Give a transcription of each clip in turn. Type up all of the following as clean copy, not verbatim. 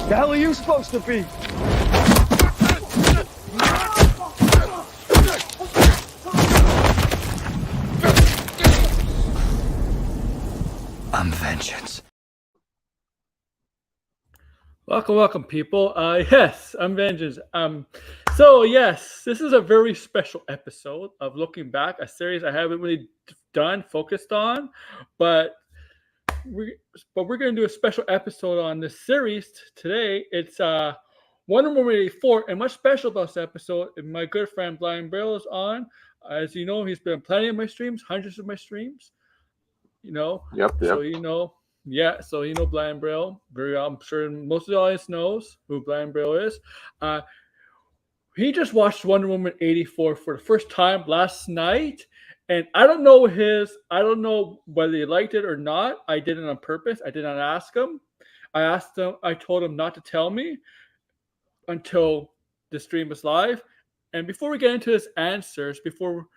The hell are you supposed to be? I'm vengeance. Welcome, people. Yes, I'm Vengeance. So yes, this is a very special episode of Looking Back, a series I haven't really focused on, but we're going to do a special episode on this series today. It's Wonder Woman 84, and what's special about this episode is my good friend BlindedBraille's on. As you know, he's been on plenty of my streams, hundreds of my streams. Yep. So so BlindedBraille. I'm sure most of the audience knows who BlindedBraille is. He just watched Wonder Woman 84 for the first time last night, and I don't know whether he liked it or not. I did it on purpose. I did not ask him. I told him not to tell me until the stream was live. And before we get into his answers, before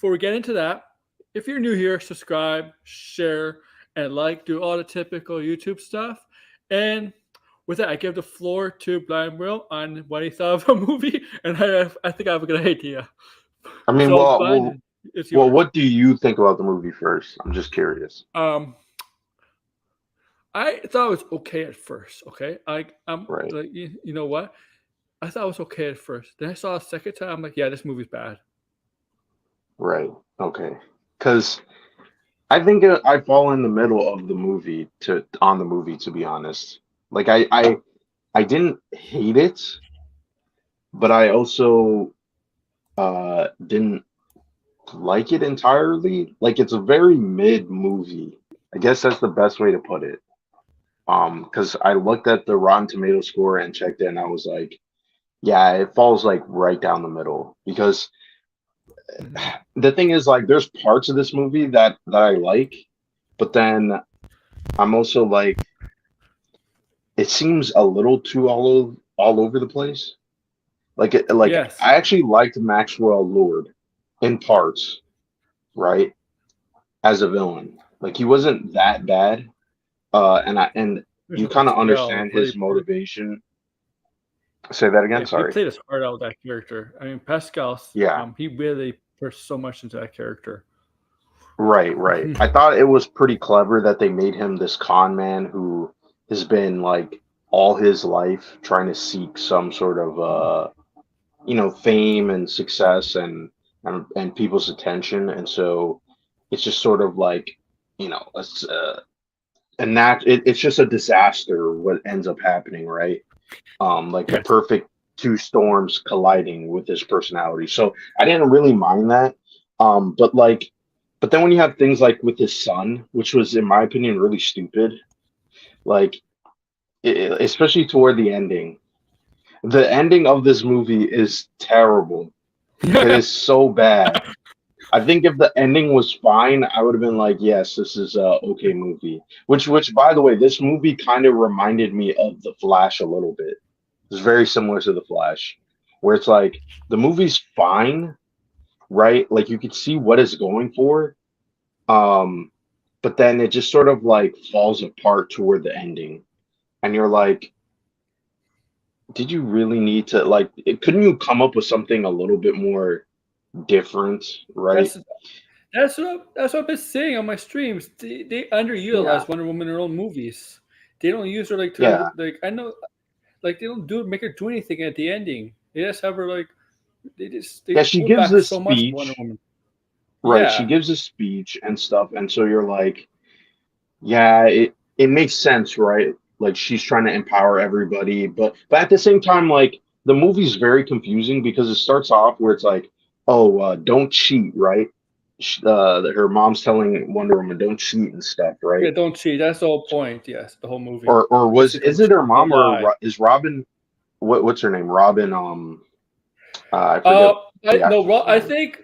we get into that, if you're new here, subscribe, share, and do all the typical YouTube stuff. And with that, I give the floor to BlindedBraille on what he thought of the movie, and I think I have a good idea. I mean, So, what do you think about the movie first? I'm just curious. I thought it was okay at first. Okay, right. Like, you know what? I thought it was okay at first. Then I saw it a second time. I'm like, yeah, this movie's bad. Right. Okay. Because I think I fall in the middle of the movie to be honest. Like I didn't hate it, but I also didn't like it entirely. Like, it's a very mid movie. I guess that's the best way to put it. Because I looked at the Rotten Tomato score and checked it, and I was like, yeah, it falls like right down the middle. Because the thing is, like, there's parts of this movie that I like, but then I'm also like, it seems a little too all over the place. Yes. I actually liked Maxwell Lord in parts, right? As a villain, like, he wasn't that bad, and you kind of understand his motivation. Say that again. Sorry. He played his heart out with that character. I mean, Pascal. Yeah. He really put so much into that character. Right. I thought it was pretty clever that they made him this con man who has been, like, all his life trying to seek some sort of fame and success and people's attention, and so it's just sort of like, it's just a disaster what ends up happening, right? Like the perfect two storms colliding with his personality. So I didn't really mind that. But then when you have things like with his son, which was, in my opinion, really stupid, like, especially toward the ending. The ending of this movie is terrible. It is so bad. I think if the ending was fine, I would have been like, yes, this is a okay movie. Which, by the way, this movie kind of reminded me of The Flash a little bit. It's very similar to The Flash, where it's like, the movie's fine, right? Like, you could see what it's going for, but then it just sort of like falls apart toward the ending, and you're like, did you really need to, like, couldn't you come up with something a little bit more different, right? That's what I've been saying on my streams. They underutilize Wonder Woman in their own movies. They don't use her like I know, like, they don't make her do anything at the ending. They just have her like she gives this so speech, much Wonder Woman. Right, Yeah. she gives a speech and stuff, and so you're like, yeah, it makes sense, right? Like, she's trying to empower everybody, but at the same time, like, the movie's very confusing because it starts off where it's like, don't cheat, right? Her mom's telling Wonder Woman, don't cheat and stuff, right? Yeah, don't cheat. That's the whole point. Yes, the whole movie. Or is it her mom, or is Robin? What's her name? Robin. I forget. I think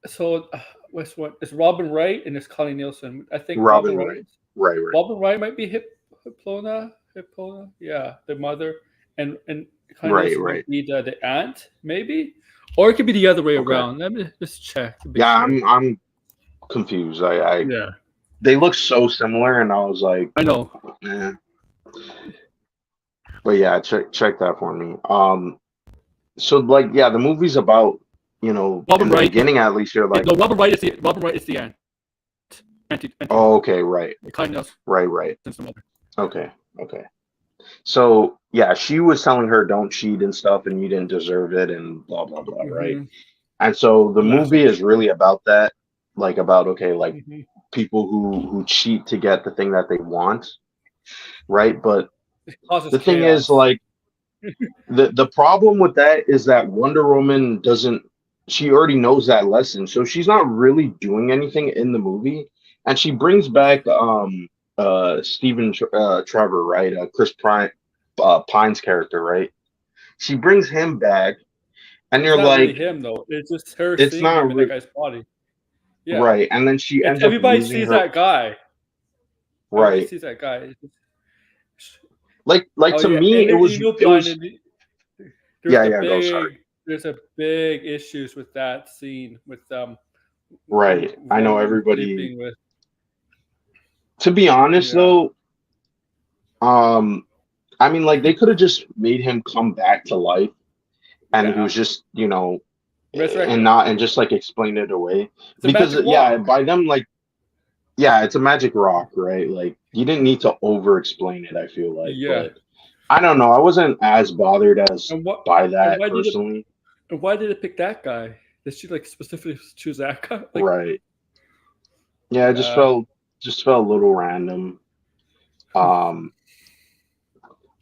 so. It's Robin Wright and it's Connie Nielsen. I think Robin Wright. Right. Robin Wright might be Hippona. Yeah, the mother, and Connie Nielsen might be the aunt, maybe, or it could be the other way around. Let me just check. Yeah, sure. I'm confused. They look so similar, and I was like, I know. But yeah, check that for me. So like yeah, the movie's about, in Robin the Wright. beginning at least you're like, No, Robin Wright is the end. oh, Anti-hero. okay, right, It kind of right, since the mother. okay, okay. So yeah, she was telling her don't cheat and stuff, and you didn't deserve it, and blah blah blah, right? Mm-hmm. And so the Last movie is episode. really about that, like about okay, like Mm-hmm. people who cheat to get the thing that they want, right? But It causes the thing is, chaos. like, the problem with that is that Wonder Woman doesn't. She already knows that lesson, so she's not really doing anything in the movie. And she brings back Stephen Trevor, right? Pine's character, right? She brings him back, and It's you're not really like, him though. It's just her it's seeing him not in that guy's body. Yeah. right. And then she ends up Everybody losing sees her, that guy. Everybody right? sees that guy. Like Oh to yeah, me, and you know, it was, blinded. yeah, yeah. Go, sorry. There's a big issues with that scene with Right. I know Wonder Woman everybody. sleeping with. To be honest, Yeah, though, um, I mean, like they could have just made him come back to life, and he yeah. was just, and Resurrected. not and just like explain it away. It's a Because magic yeah, rock. by them like yeah, it's a magic rock, right? Like you didn't need to over explain it, I feel like, Yeah. but I don't know. I wasn't as bothered as And what? by And that personally. why did it pick that guy? Did she like specifically choose that guy? Like, Right. Yeah, it yeah, just felt a little random. Um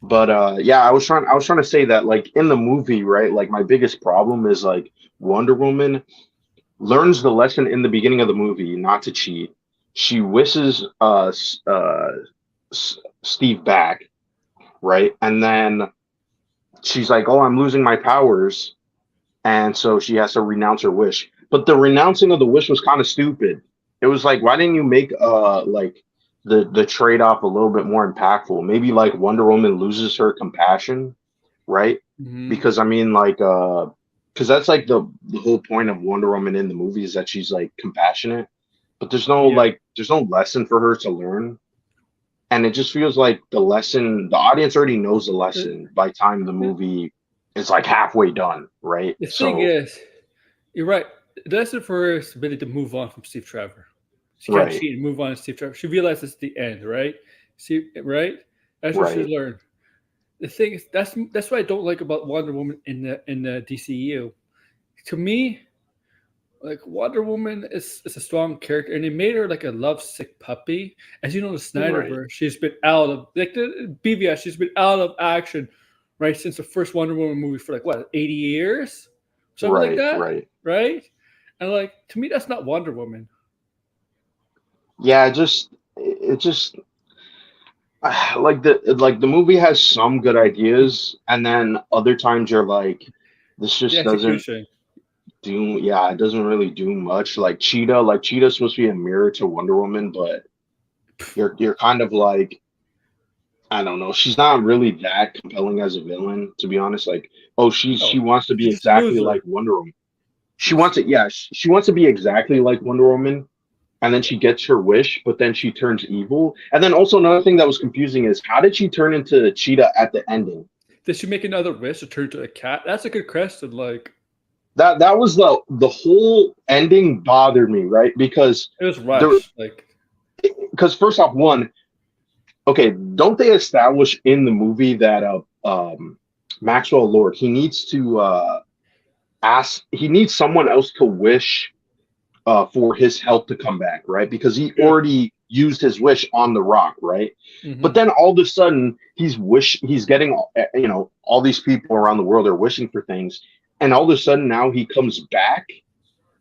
but yeah, I was trying to say that like in the movie, right? Like my biggest problem is like Wonder Woman learns the lesson in the beginning of the movie not to cheat. She wishes Steve back, right? And then she's like, "Oh, I'm losing my powers." And so she has to renounce her wish. But the renouncing of the wish was kind of stupid. It was like, why didn't you make like the trade off a little bit more impactful? Maybe like Wonder Woman loses her compassion, right? hmm Because I mean, like, because that's like the whole point of Wonder Woman in the movie is that she's like compassionate, but yeah. there's no lesson for her to learn, and it just feels like the audience already knows the The, lesson by the time the movie is like halfway done, right? the thing So is, you're right. The lesson for her is ability to move on from Steve Trevor. She can't right, cheat and move on to Steve Trevor. She realizes it's the end, right? See, right? That's what she right, learned. The thing is, that's what I don't like about Wonder Woman in the DCU. To me, like Wonder Woman is a strong character, and they made her like a lovesick puppy. As you know, the right, Snyderverse, she's been out of like the BVS, she's been out of action right since the first Wonder Woman movie for like what 80 years, something like right, that, right. right? And like to me, that's not Wonder Woman. Yeah, it just like the movie has some good ideas, and then other times you're like, this The just doesn't execution. do yeah, it doesn't really do much. Like Cheetah's supposed to be a mirror to Wonder Woman, but you're kind of like, I don't know, she's not really that compelling as a villain, to be honest. Like, oh, she No, wants to be she's just a exactly loser. like Wonder Woman. She wants it, yeah, she wants to be exactly like Wonder Woman, and then she gets her wish, but then she turns evil. And then also another thing that was confusing is how did she turn into Cheetah at the ending? Did she make another wish to turn to a cat? That's a good question. Like That was the whole ending bothered me, right? it was There rushed. Like because first off, one, okay, don't they establish in the movie that Maxwell Lord he needs to ask he needs someone else to wish for his health to come back, right? Because he yeah. already used his wish on the rock, right? But hmm then all of a sudden he's getting all these people around the world are wishing for things, and all of a sudden now he comes back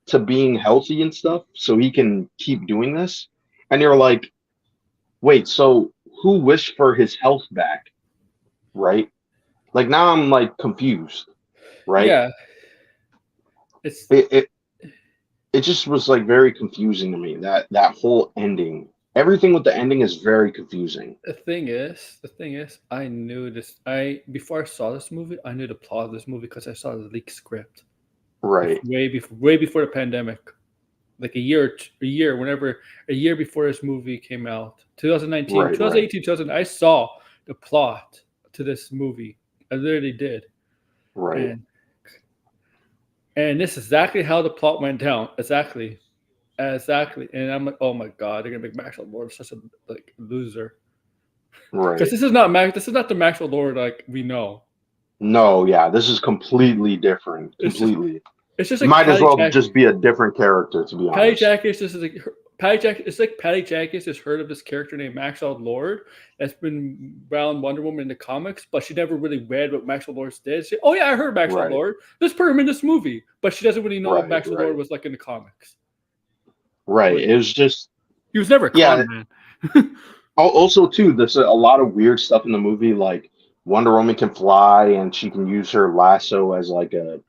to being healthy and stuff, so he can keep doing this. And you're like, wait, so who wished for his health back, right? Like now I'm like confused, right? Yeah, it's It, it it just was like very confusing to me that whole ending. Everything with the ending is very confusing. the thing is, I knew this. I before I saw this movie, I knew the plot of this movie because I saw the leaked script Right, way before the pandemic, like whenever a year before this movie came out, 2019, right, right, 2018, 2000. I saw the plot to this movie. I literally did. Right. And this is exactly how the plot went down. Exactly. And I'm like, oh my god, they're gonna make Maxwell Lord such a loser. Right. Because this is not the Maxwell Lord like we know. No, yeah, this is completely different. Completely. It's just like might as well just be a different character, to be honest. It's like Patty Jenkins has heard of this character named Maxwell Lord that's been around Wonder Woman in the comics, but she never really read what Maxwell Lord did. She, oh yeah, I heard Maxwell Lord. Let's put him in this movie, but she doesn't really know what Maxwell Lord was like in the comics. Right. It was just he was never a con man. Also, too, there's a lot of weird stuff in the movie, like Wonder Woman can fly and she can use her lasso as like a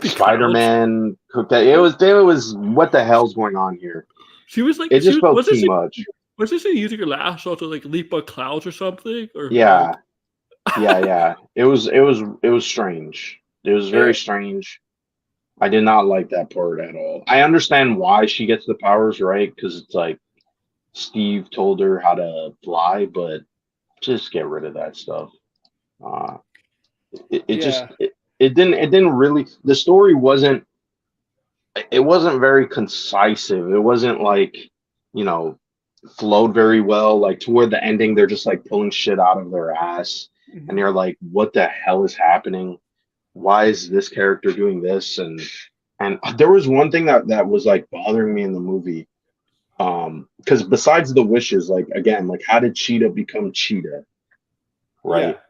Spider-Man. It was what the hell's going on here? She was like, it just felt too much. Was she using her lasso to like leap on clouds or something? Or yeah. It was strange. It was very strange. I did not like that part at all. I understand why she gets the powers, right? Because it's like Steve told her how to fly, but just get rid of that stuff. It didn't really, the story wasn't very concisive. It wasn't like, flowed very well. Like toward the ending, they're just like pulling shit out of their ass. Mm-hmm. And you're like, what the hell is happening? Why is this character doing this? And there was one thing that was like bothering me in the movie. Because besides the wishes, like again, like how did Cheetah become Cheetah? Right. Yeah.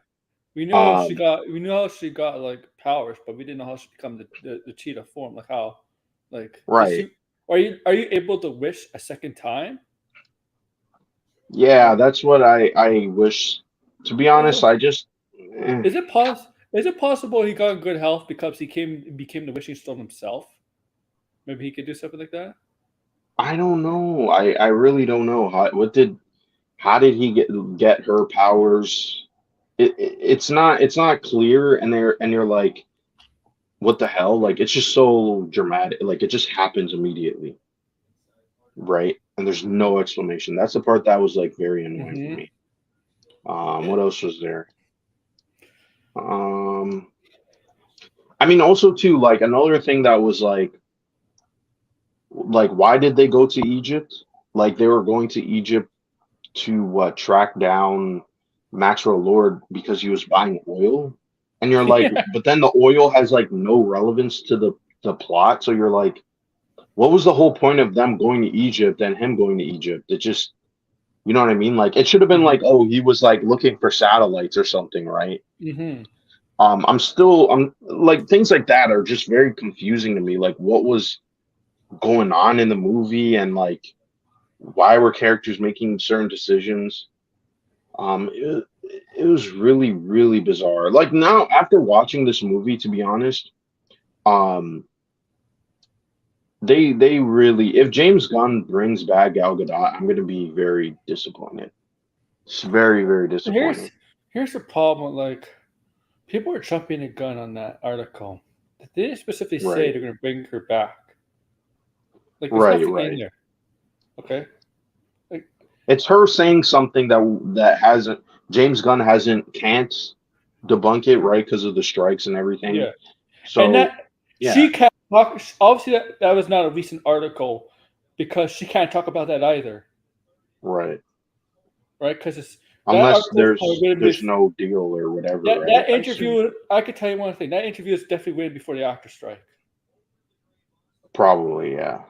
We know how she got like powers, but we didn't know how she became the Cheetah form. Like how, like right? Are you able to wish a second time? Yeah, that's what I wish. To be honest, I just Is it possible he got good health because he became the wishing stone himself? Maybe he could do something like that. I don't know. I really don't know. How did he get her powers? It's not clear, and you're like, what the hell? Like it's just so dramatic. Like it just happens immediately, right? And there's no explanation. That's the part that was like very annoying for me. What else was there? I mean, also too, like another thing that was like why did they go to Egypt? Like they were going to Egypt to track down Maxwell Lord because he was buying oil, and you're like, but then the oil has like no relevance to the plot. So you're like, what was the whole point of them going to Egypt and him going to Egypt? It just, you know what I mean? Like it should have been like, oh, he was like looking for satellites or something, right? Mm-hmm. I'm like things like that are just very confusing to me. Like what was going on in the movie and like why were characters making certain decisions? It was really, really bizarre. Like now, after watching this movie, to be honest, they really, if James Gunn brings back Gal Gadot, I'm gonna be very disappointed. It's very, very disappointing. Here's the problem. Like people are jumping the gun on that article. They didn't specifically say they're gonna bring her back. Like there's nothing in there. Okay. It's her saying something that hasn't James Gunn can't debunk it, right? Because of the strikes and everything. Yeah. So and she can't talk. Obviously, that was not a recent article because she can't talk about that either. Right. Right, because it's unless there's no deal or whatever. That interview, I could tell you one thing. That interview is definitely waiting before the actor strike. Probably, yeah.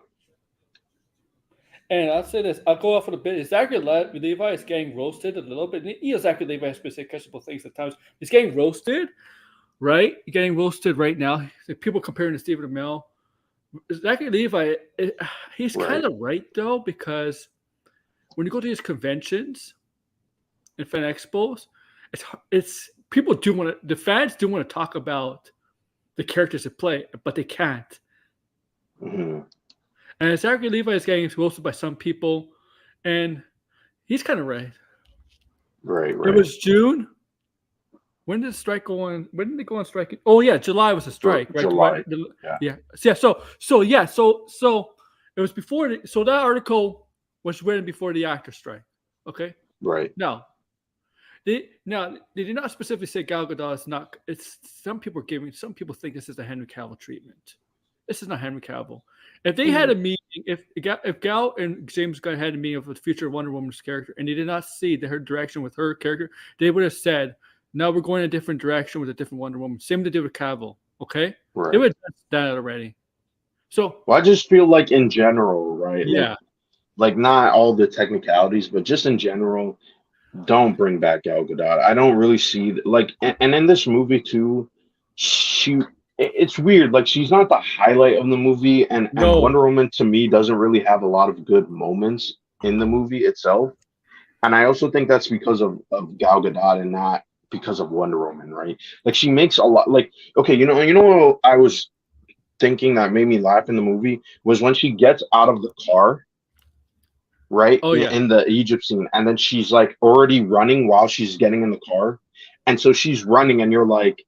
And I'll say this. I'll go off on a bit. Zachary Levi is getting roasted a little bit. Zachary Levi has been saying questionable things at times. He's getting roasted, right? Getting roasted right now. People comparing to Stephen Amell. Zachary Levi, he's kind of right, though, because when you go to these conventions and fan expos, it's people do want to, the fans do want to talk about the characters that play, but they can't. Mm-hmm. And Zachary Levi is getting roasted by some people, and he's kind of right. Right. It was June. When did the strike go on? When did they go on strike? Oh yeah, July was a strike, right? July. Yeah. So it was before. So that article was written before the actor strike. Okay. Right. Now, They did not specifically say Gal Gadot is not. It's some people think this is the Henry Cavill treatment. This is not Henry Cavill. If they had a meeting, if Gal and James Gunn had a meeting of the future Wonder Woman's character, and they did not see her direction with her character, they would have said, "No, we're going a different direction with a different Wonder Woman." Same they did with Cavill. Okay, Right. they would have done that already. So, well, I just feel like in general, right? yeah. Like not all the technicalities, but just in general, don't bring back Gal Gadot. I don't really see like, and in this movie too, it's weird. Like she's not the highlight of the movie, and No. Wonder Woman to me doesn't really have a lot of good moments in the movie itself. And I also think that's because of Gal Gadot and not because of Wonder Woman, right? Like she makes a lot. Like okay, you know, I was thinking that made me laugh in the movie was when she gets out of the car, right? Oh, yeah. In the Egypt scene, and then she's like already running while she's getting in the car, and so she's running, and you're like,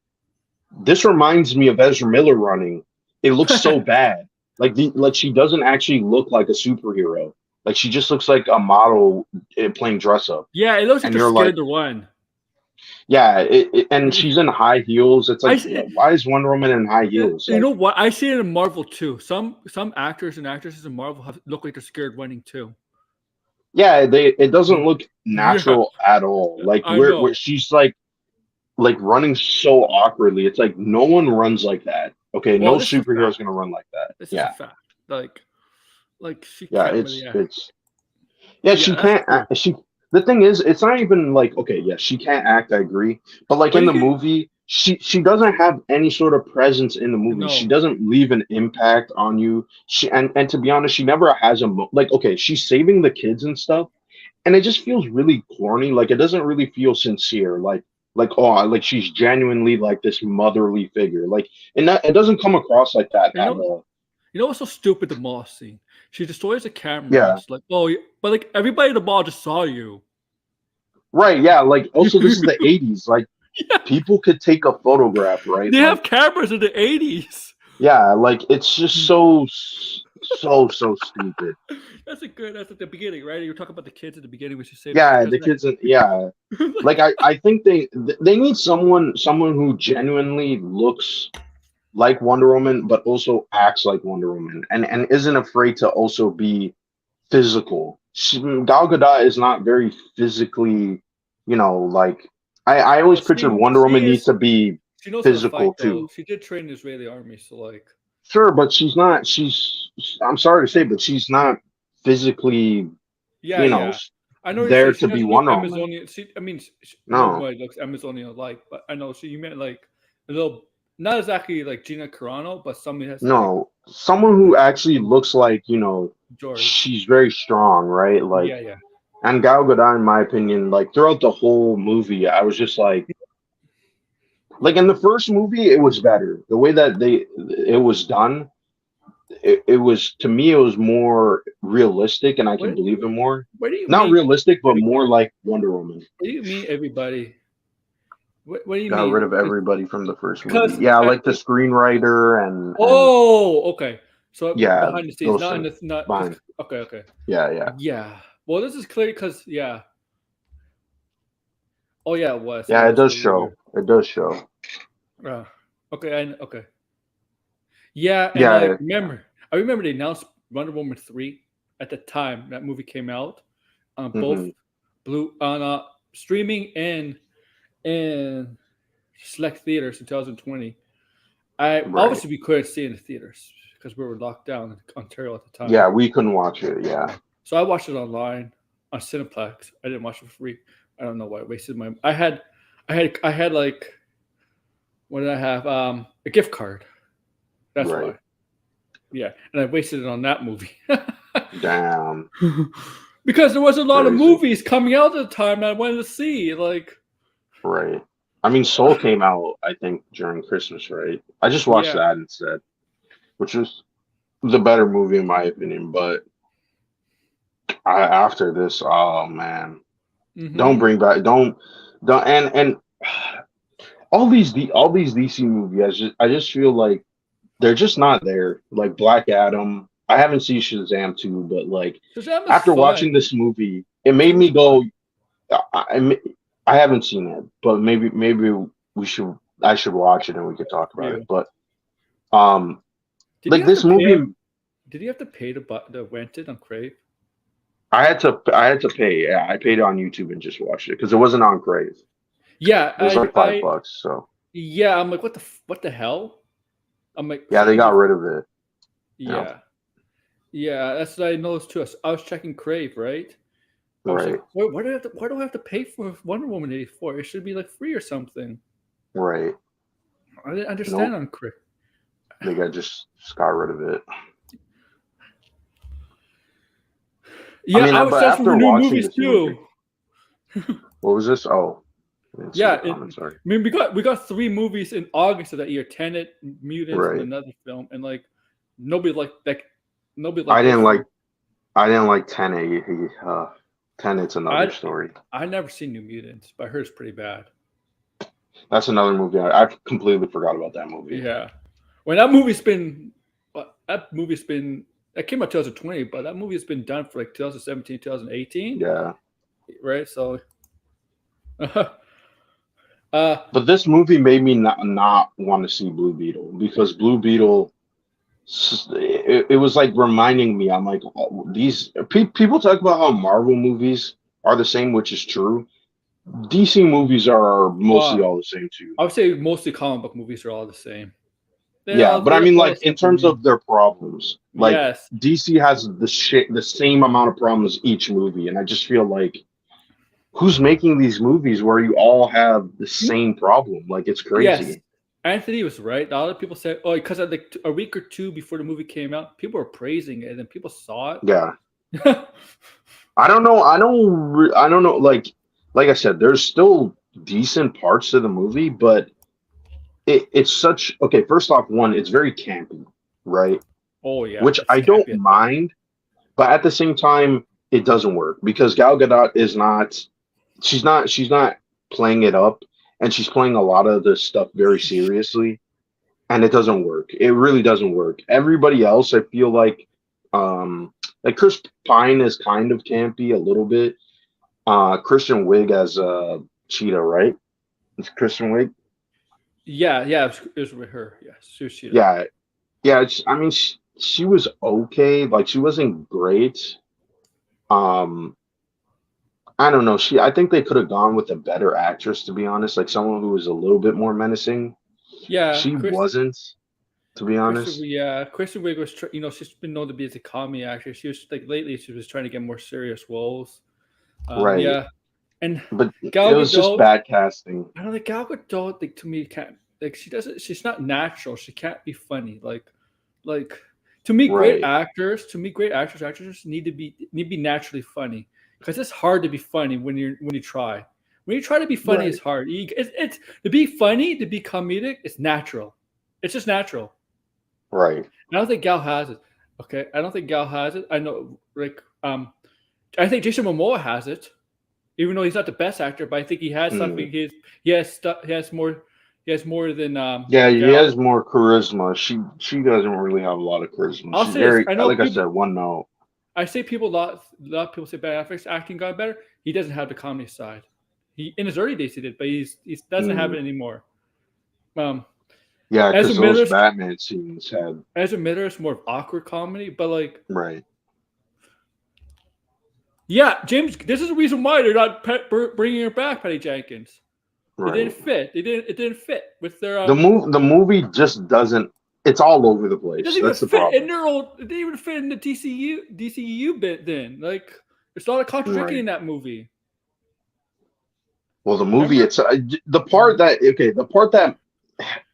this reminds me of Ezra Miller running. It looks so bad. Like she doesn't actually look like a superhero. Like she just looks like a model playing dress up. Yeah, it looks like And they're you're scared like- to run. Yeah, and she's in high heels. It's like, why is Wonder Woman in high heels? You Like, know what? I see it in Marvel too. Some actors and actresses in Marvel look like they're scared running too. yeah, it doesn't look natural at all. Like I where know. she's like running so awkwardly. It's like no one runs like that. Okay, Well, no this is a superhero is fact. gonna run like that. This is Yeah, a fact. Like she yeah, can't it's really act. it's yeah. She that's can't. true. She the thing is, it's not even like okay, yeah, she can't act. I agree, but like But in you the can- movie, she doesn't have any sort of presence in the movie. No. She doesn't leave an impact on you. And to be honest, she never has like okay, she's saving the kids and stuff, and it just feels really corny. Like it doesn't really feel sincere. Like oh, like she's genuinely like this motherly figure. Like and that it doesn't come across like that You at know- all. You know what's so stupid? The mall scene. She destroys the cameras. Yeah. Like, but like everybody in the mall just saw you. Right? Yeah. Like also, this is the '80s. Like Yeah. people could take a photograph, right? They Like, have cameras in the 80s. yeah. Like it's just so stupid. That's at the beginning, right? You were talking about the kids at the beginning. We should say Yeah, because the kids. Yeah. Like I think they need someone who genuinely looks like Wonder Woman, but also acts like Wonder Woman, and isn't afraid to also be physical. Gal Gadot is not very physically, like I always pictured Wonder Woman needs to be she knows how to physical fight, though. too. She did train in the Israeli army, so like. Sure, but she's not. I'm sorry to say, but she's not physically. Yeah, you know, yeah. I know there you're saying to she be doesn't look Wonder Woman. Amazonian. No. Nobody looks Amazonian-like, but I know. So you meant like a little, not exactly like Gina Carano, but somebody has No, someone who actually looks like George. she's very strong, right? Like, Yeah. and Gal Gadot, in my opinion, like throughout the whole movie, I was just like in the first movie, it was better. The way that it was done, it was to me, it was more realistic, and I can believe it more. What do you Not mean? realistic, but more like Wonder Woman. What do you mean, everybody? What do you Got mean? rid of everybody from the first Because- movie. Yeah, like the screenwriter and Oh, okay. So Yeah, behind the scenes, those not in things. the not. Behind. Okay. yeah. Yeah. Well, this is clear because Oh yeah, it was. Yeah, it does was show. It does show. Okay. Okay. Yeah, and Yeah, I yeah. remember they announced Wonder Woman 3 at the time that movie came out on both streaming and select theaters in 2020. Obviously we couldn't see it in the theaters because we were locked down in Ontario at the time. Yeah, we couldn't watch it. Yeah. So I watched it online on Cineplex. I didn't watch it for free. I don't know why I wasted my. I had like, what did I have? A gift card. That's Right. why. Yeah, and I wasted it on that movie. Damn. Because there was a lot of Crazy. movies coming out at the time that I wanted to see. Like, Right. I mean, Soul came out, I think, during Christmas, right? I just watched that instead, which was the better movie in my opinion. But after this, oh man, don't bring back, don't, and all these DC movies, I just feel like they're just not there. Like Black Adam, I haven't seen Shazam 2, but like Shazam is after fun. watching this movie, it made me go. I I haven't seen it, but maybe we should. I should watch it and we could talk about Yeah. it. But um, Did you like have this to pay movie, him? Did you have to pay to rent it on Crave? I had to pay. Yeah, I paid on YouTube and just watched it because it wasn't on Crave. Yeah, It was like $5. So yeah, I'm like, what the hell? I'm like, yeah, they got rid of it. Yeah, yeah, that's what I noticed too. I was checking Crave, right? I was Right, like, why do I have to pay for Wonder Woman 84? It should be like free or something. right. I didn't understand Nope. on Crave. They just got rid of it. Yeah, I was but searching for after new watching movies this too. movie, what was this? Oh, I didn't see Yeah, the comment, sorry. I mean, we got 3 movies in August of that year: Tenet, Mutants, Right. and another film, and like nobody liked I didn't those like Tenet. Tenet's another story. I never seen New Mutants, but I heard it's pretty bad. That's another movie. I completely forgot about that movie. Yeah, when that movie's been that came out 2020, but that movie has been done for like 2017, 2018. Yeah. Right. So, But this movie made me not want to see Blue Beetle because Blue Beetle, it was like reminding me. I'm like, oh, these people talk about how Marvel movies are the same, which is true. DC movies are mostly all the same too. I would say mostly comic book movies are all the same. But I mean, like in terms of their problems, like yes. DC has the same amount of problems each movie, and I just feel like, who's making these movies where you all have the same problem? Like, it's crazy. Yes, Anthony was right. A lot of people said, "Oh, because like a week or two before the movie came out, people were praising it, and then people saw it." Yeah, I don't know. I don't know. Like I said, there's still decent parts to the movie, but it's such okay. First off, one, it's very campy, right? Oh yeah, which I don't mind, but at the same time, it doesn't work because Gal Gadot is not. She's not playing it up, and she's playing a lot of this stuff very seriously, and it doesn't work. It really doesn't work. Everybody else, I feel like Chris Pine is kind of campy a little bit. Kristen Wiig as Cheetah, right? It's Kristen Wiig. Yeah, it was with her. Yes, she was Cheetah. Yeah. I mean, she was okay. Like, she wasn't great. I don't know. I think they could have gone with a better actress, to be honest. Like someone who was a little bit more menacing. Yeah, she wasn't, to be honest. Kristen Wiig was. She's been known to be a comedy actress. She was like lately. She was trying to get more serious roles. Right. Yeah, but Gal it was just bad casting. I don't think Gal Gadot, like, to me, can't, like, she doesn't. She's not natural. She can't be funny. Like to me, great actors. To me, great actors need to be naturally funny. Because it's hard to be funny when you try. When you try to be funny, it's hard. It's to be funny, to be comedic. It's natural. It's just natural. Right. I don't think Gal has it. Okay, I don't think Gal has it. I know, like, I think Jason Momoa has it, even though he's not the best actor. But I think he has something. He has more. He has more than. He has more charisma. She doesn't really have a lot of charisma. She's very, I said, one note. I say a lot of people say Ben Affleck's acting got better. He doesn't have the comedy side. He in his early days he did, but he doesn't have it anymore. Because those Batman scenes had. Ezra Miller is more of awkward comedy, but like. Right. Yeah, James. This is the reason why they're not bringing her back, Patty Jenkins. Right. It didn't fit. It didn't fit with their. The movie just doesn't. It's all over the place. That's the problem. It didn't even fit in the DCEU bit. Then, like, there's a lot of contradicting in that movie. Well, the movie, it's the part that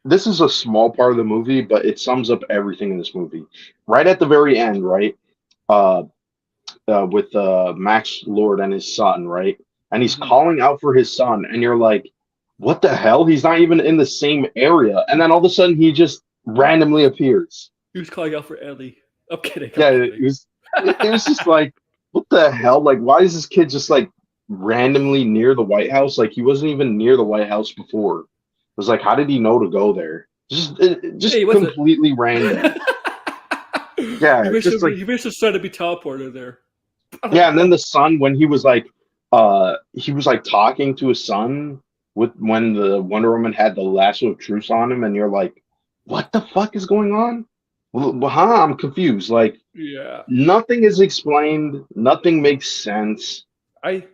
this is a small part of the movie, but it sums up everything in this movie. Right at the very end, right, with Max Lord and his son, right, and he's calling out for his son, and you're like, what the hell? He's not even in the same area, and then all of a sudden he just randomly appears. He was calling out for Ellie. I'm kidding. It was just like, what the hell? Like, why is this kid just like randomly near the White House? Like, he wasn't even near the White House before. It was like, how did he know to go there? Just completely random. He wished his son to be teleported there. Yeah, and then the son, when he was like, he was like talking to his son with when the Wonder Woman had the lasso of truth on him, and you're like, what the fuck is going on? Well, huh? I'm confused. Like Yeah. nothing is explained. Nothing makes sense. I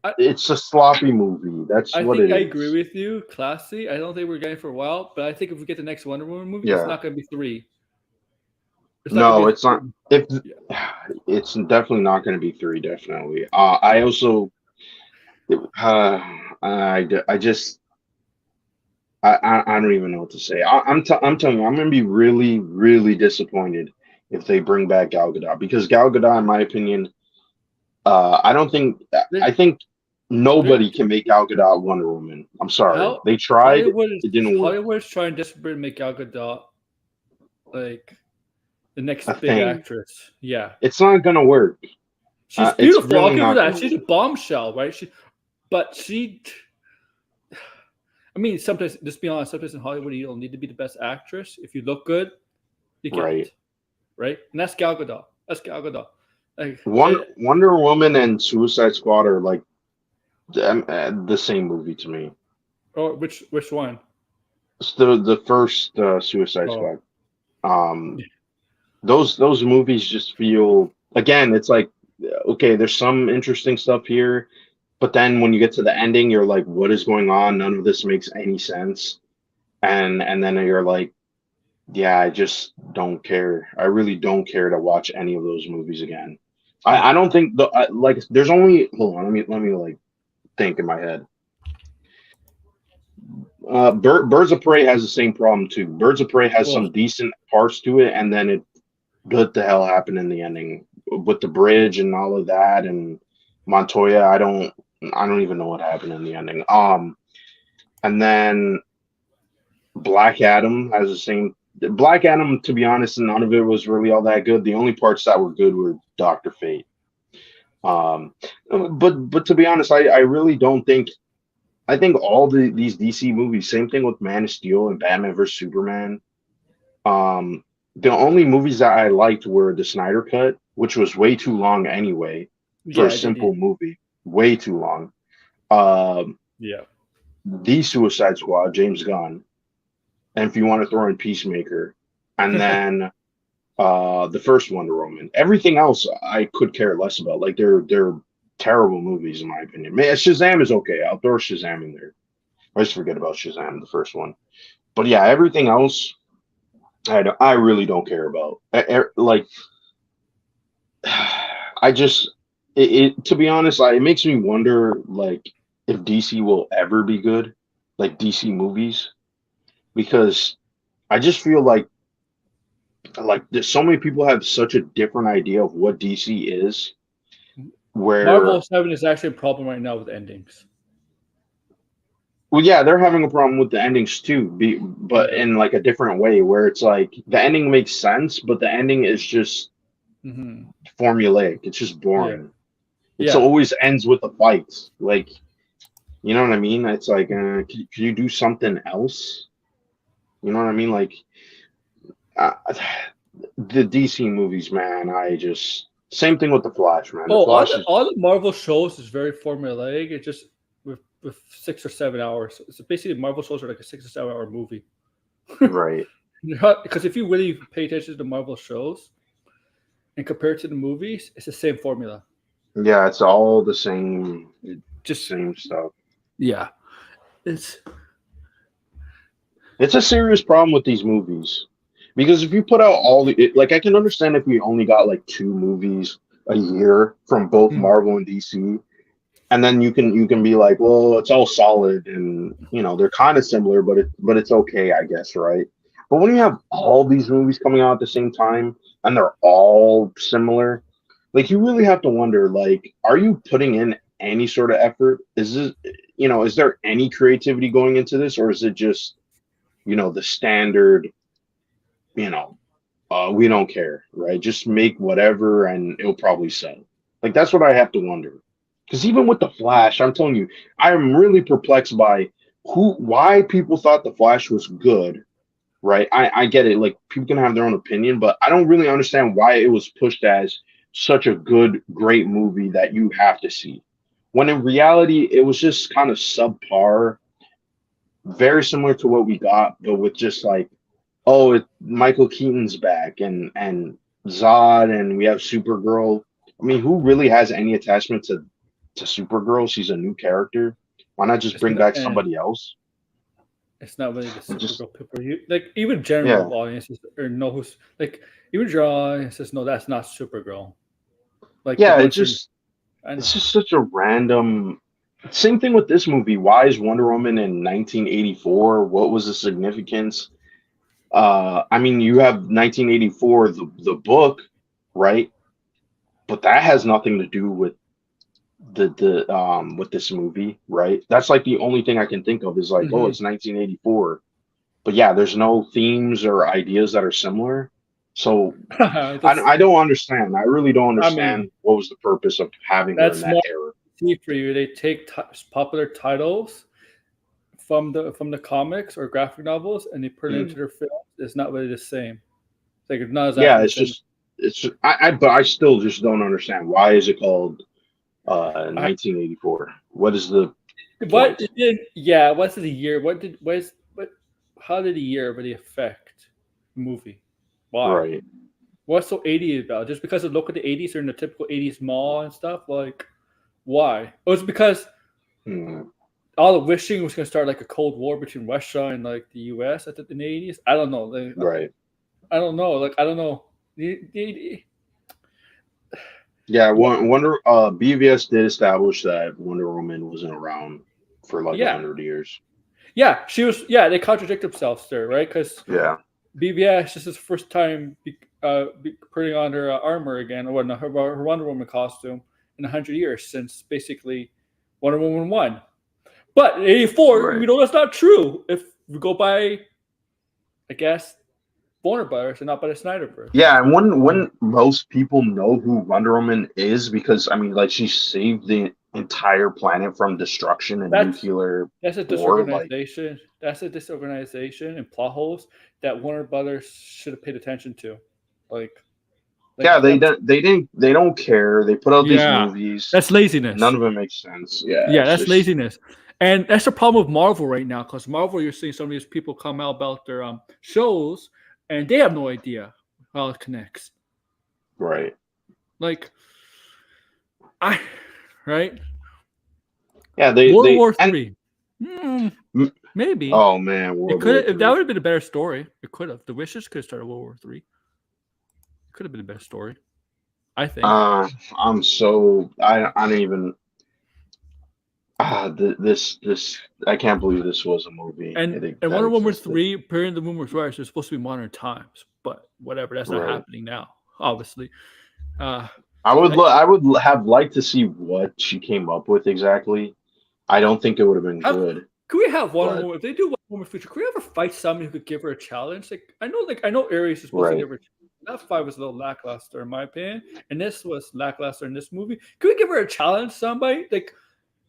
I, It's a sloppy movie. That's I what think it I agree is. with you. Classy. I don't think we're getting for a while, but I think if we get the next Wonder Woman movie, it's Yeah. not going to be three. It's not going No, to be. it's not. If Yeah. it's definitely not going to be three, definitely. I Yeah. also, I just, I don't even know what to say. I'm telling you, I'm going to be really, really disappointed if they bring back Gal Gadot because Gal Gadot, in my opinion, I don't think, There, I think there, nobody can make Gal Gadot Wonder Woman. I'm sorry, how they tried, Hollywood is it didn't work. Hollywood is trying desperately to make Gal Gadot like the A next big thing. actress. Yeah, It's not going to work. she's It's beautiful. I'll really give her not that. going to She's a work. bombshell, right? But she. I mean, sometimes, just be honest. Sometimes in Hollywood, you don't need to be the best actress. If you look good, you get Right. it, right? And that's Gal Gadot. That's Gal Gadot. Like, Wonder Woman and Suicide Squad are like the same movie to me. or which one? It's the first Suicide Oh, Squad. Um, those movies just feel again. It's like okay, there's some interesting stuff here, but then when you get to the ending, you're like, what is going on? None of this makes any sense. And then you're like, yeah, I just don't care. I really don't care to watch any of those movies again. I yeah. don't think like there's only hold on, let me like think in my head. Birds of Prey has the same problem too. Birds of Prey has Oh, some decent parts to it, and then what the hell happened in the ending with the bridge and all of that and Montoya. I don't even know what happened in the ending. And then Black Adam has the same. Black Adam, to be honest, none of it was really all that good. The only parts that were good were Doctor Fate. Um, but to be honest, I really don't think I think all these DC movies, same thing with Man of Steel and Batman vs Superman. Um, the only movies that I liked were the Snyder Cut, which was way too long anyway for a yeah, they simple did. movie, way too long. Um, Yeah, the Suicide Squad, James Gunn, and if you want to throw in Peacemaker, and then the first Wonder Woman. Everything else I could care less about. Like they're terrible movies in my opinion. Man, Shazam is okay. I'll throw Shazam in there. I just forget about Shazam, the first one. But yeah, everything else I really don't care about. Like I just to be honest, it makes me wonder like if DC will ever be good, like DC movies, because I just feel like there's so many people have such a different idea of what DC is. Marvel Where 7 is actually a problem right now with endings. well, yeah, they're having a problem with the endings too, but Yeah. in like a different way, where it's like the ending makes sense, but the ending is just Hmm. formulaic. It's just Yeah. boring. It's Yeah. always ends with a fight. Like, you know what I mean? It's like, could you do something else? You know what I mean? Like, uh, the DC movies, man. I just same thing with the Flash, man. The Oh, Flash is all the Marvel shows is very formulaic. It's just with 6 or 7 hours. So basically, Marvel shows are like a 6 or 7 hour movie. right. Because if you really pay attention to the Marvel shows and compare it to the movies, it's the same formula. Yeah, it's all the Just same stuff. yeah, it's It's a serious problem with these movies because if you put out like I can understand if we only got like two movies a year from both mm, Marvel and DC, and then you can be like, well, it's all solid and they're kind of similar, but it's okay, I guess, right? But when you have all these movies coming out at the same time and they're all similar, like you really have to wonder, like, are you putting in any sort of effort? Is there any creativity going into this, or is it just the standard, you know, we don't care, right? Just make whatever and it'll probably sell. Like that's what I have to wonder. Because even with the Flash, I'm telling you, I'm really perplexed by why people thought the Flash was good, right? I get it, like people can have their own opinion, but I don't really understand why it was pushed as such a good, great movie that you have to see. when in reality it was just kind of subpar, very similar to what we got, but with just like, oh, Michael Keaton's back and Zod, and we have Supergirl. I mean, who really has any attachment to Supergirl? She's a new character. Why not just It's bring not, back and somebody else? it's not really the And just Supergirl people. Like even yeah, general audiences or know who's like even general audiences know that's not Supergirl. Like the yeah. ones who I It's know. just such a random. Same thing with this movie. Why is Wonder Woman in 1984? What was the significance? I mean, you have 1984, the book, right? But that has nothing to do with the with this movie, right? That's like the only thing I can think of is like, oh, Hmm. it's 1984. But yeah, there's no themes or ideas that are similar. So That's I don't understand. I really don't I mean understand what was the purpose of having her in that's that more era. easy for you. They take popular titles from the comics or graphic novels and they put it into Mm. their films. It's not really the same. It's like it's not Yeah, exactly the same. but I still just don't understand why is it called I, 1984? What is the what point? did yeah? What's the year? What? How did the year really affect the movie? Why? Right. What's so 80s about? Just because of look at the 80s or in the typical 80s mall and stuff? Like why? Oh, it's because Mm. all the wishing was going to start like a cold war between Russia and like the US in the 80s. I don't know. Like, Right. I don't know. Like I don't know. Yeah, What? BVS did establish that Wonder Woman wasn't around for like Yeah, 100 years. yeah. She was. Yeah, they contradict themselves there, right? Because Yeah. BVS this is the first time putting on her armor again, or no, her Wonder Woman costume in 100 years since basically Wonder Woman 1. But in 84, we Right. know that's not true. If we go by, I guess, Warner Brothers and not by the Snyderverse. Yeah, and when most people know who Wonder Woman is, because I mean, like she saved the entire planet from destruction and That's nuclear that's a war. Like, disorganization. That's a disorganization and plot holes that Warner Brothers should have paid attention to. Like, yeah, like I'm they don't care. They put out these yeah, movies. that's laziness. None of it makes sense. Yeah, Yeah, it's that's just laziness. And that's the problem with Marvel right now, because Marvel, you're seeing some of these people come out about their shows, and they have no idea how it connects. right. Like, I, right? Yeah, World they War and Three, maybe oh man, it World could. War If that Three. would have been a better story, it could have. The Wishes could have started World War Three. It could have been a better story, I think. I'm so I don't even this I can't believe this was a movie. I And think and that Wonder Woman existed. 3, apparently the rumors were it's supposed to be modern times, but whatever, that's not Right. happening now, obviously. Uh, I would have liked to see what she came up with exactly. I don't think it would have been have, good, can we have Wonder but Woman? If they do Wonder Woman future, can we ever fight somebody who could give her a challenge? Like I know Ares is supposed to right, give her. That fight was a little lackluster in my opinion, and this was lackluster in this movie. Can we give her a challenge? Somebody like,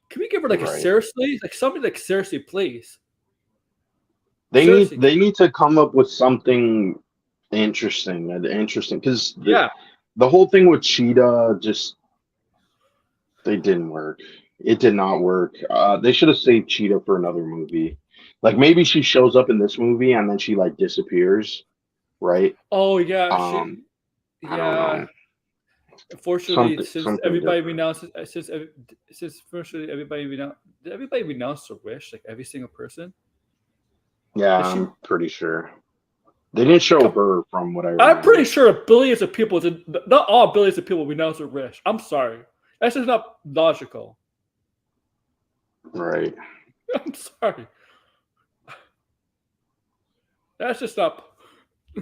can we give her like a right. seriously, like somebody like seriously, please, seriously, They need to come up with something interesting because yeah. the whole thing with Cheetah just they didn't work. It did not work. They should have saved Cheetah for another movie. Like maybe she shows up in this movie and then she like disappears, right? Oh yeah, Um, I don't yeah. know. Unfortunately, Something different. since virtually everybody renounced their wish, like every single person. Yeah, Did she? I'm pretty sure. They didn't show Come, her from what I I'm pretty remember. sure billions of people did. Not all billions of people renounced their wish. I'm sorry, that's just not logical. Right. I'm sorry, that's just not. I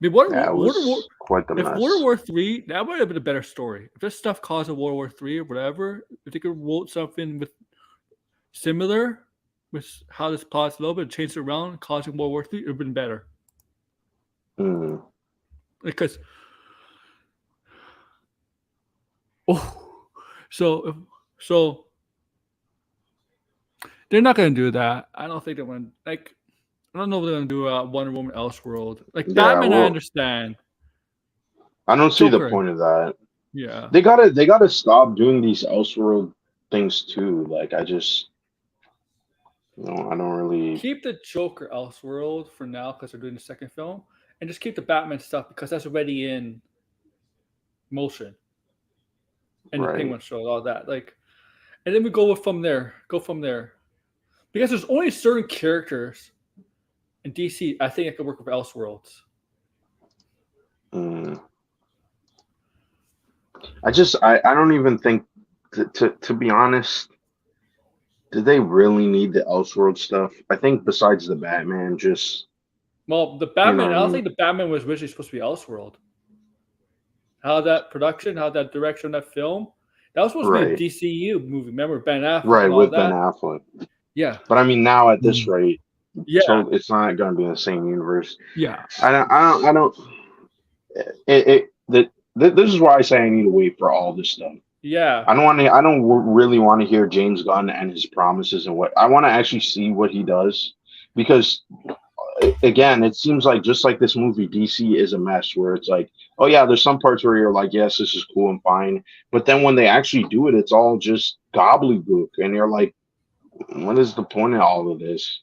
mean, Yeah, it was quite the if World mess. War Three, that would have been a better story. If this stuff caused a World War Three or whatever, if they could wrote something with similar with how this plot's a little bit changed it around, causing World War Three, it would have been better. Mm. Because so they're not gonna do that. I don't think they're gonna like. I don't know if they're gonna do Wonder Woman Elseworld. Like Yeah, Batman, I well, understand. I don't see the Joker, point of that. Yeah. They gotta stop doing these Elseworld things too. Like I just, I don't really. Keep the Joker Elseworld for now because they're doing the second film, and just keep the Batman stuff because that's already in motion, and the Right. Penguin show, all that. Like, and then we go from there. Go from there, because there's only certain characters in DC I think I could work with Elseworlds. Mm. I don't even think to be honest. Did they really need the Elseworld stuff? I think besides the Batman, just Well, the you know Batman, what I I don't mean. think the Batman was originally supposed to be Elseworld. How that production, how that direction, that film, that was supposed to be a Right. DCU movie. Remember Ben Affleck Right, and all with Ben that? Affleck. Yeah, But I mean, now at this rate, yeah, so it's not going to be in the same universe. yeah, I don't. This is why I say I need to wait for all this stuff. yeah. I don't want to. I don't really want to hear James Gunn and his promises and what I want to actually see what he does, because again, it seems like just like this movie, DC is a mess where it's like, oh yeah, there's some parts where you're like, yes, this is cool and fine, but then when they actually do it, it's all just gobbledygook, and you're like, what is the point of all of this?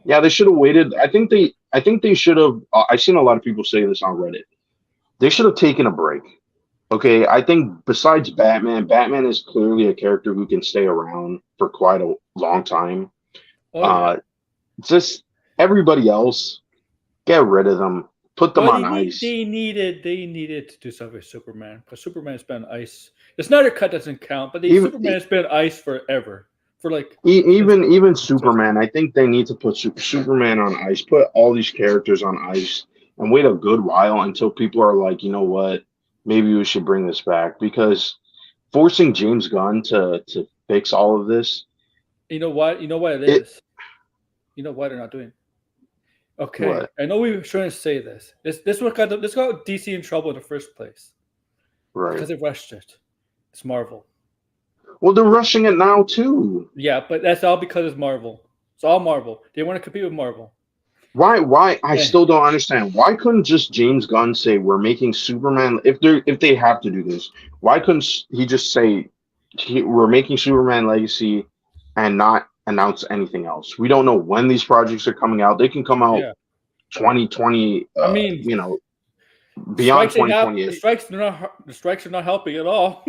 Yeah, they should have waited. I think they should have. I've seen a lot of people say this on Reddit. They should have taken a break. Okay, I think besides Batman, Batman is clearly a character who can stay around for quite a long time. Oh yeah. Uh, just everybody else, get rid of them, put them But on ice. they needed to do something with Superman because Superman's been on ice. The Snyder Cut doesn't count, but Even Superman's been on ice forever. For like even Superman, I think they need to put Superman on ice, put all these characters on ice, and wait a good while until people are like, you know what, maybe we should bring this back, because forcing James Gunn to fix all of this, you know what? You know what it it is. You know why they're not doing it. Okay, what I know we shouldn't say this. This got DC in trouble in the first place right? because they rushed it. It's Marvel. Well, they're rushing it now too. Yeah, but that's all because it's Marvel. It's all Marvel. They want to compete with Marvel. Why I Eh, still don't understand. Why couldn't just James Gunn say we're making Superman, if they have to do this, why couldn't he just say we're making Superman Legacy and not announce anything else? We don't know when these projects are coming out. They can come out yeah, 2020, I mean, beyond 2028. the strikes are not helping at all.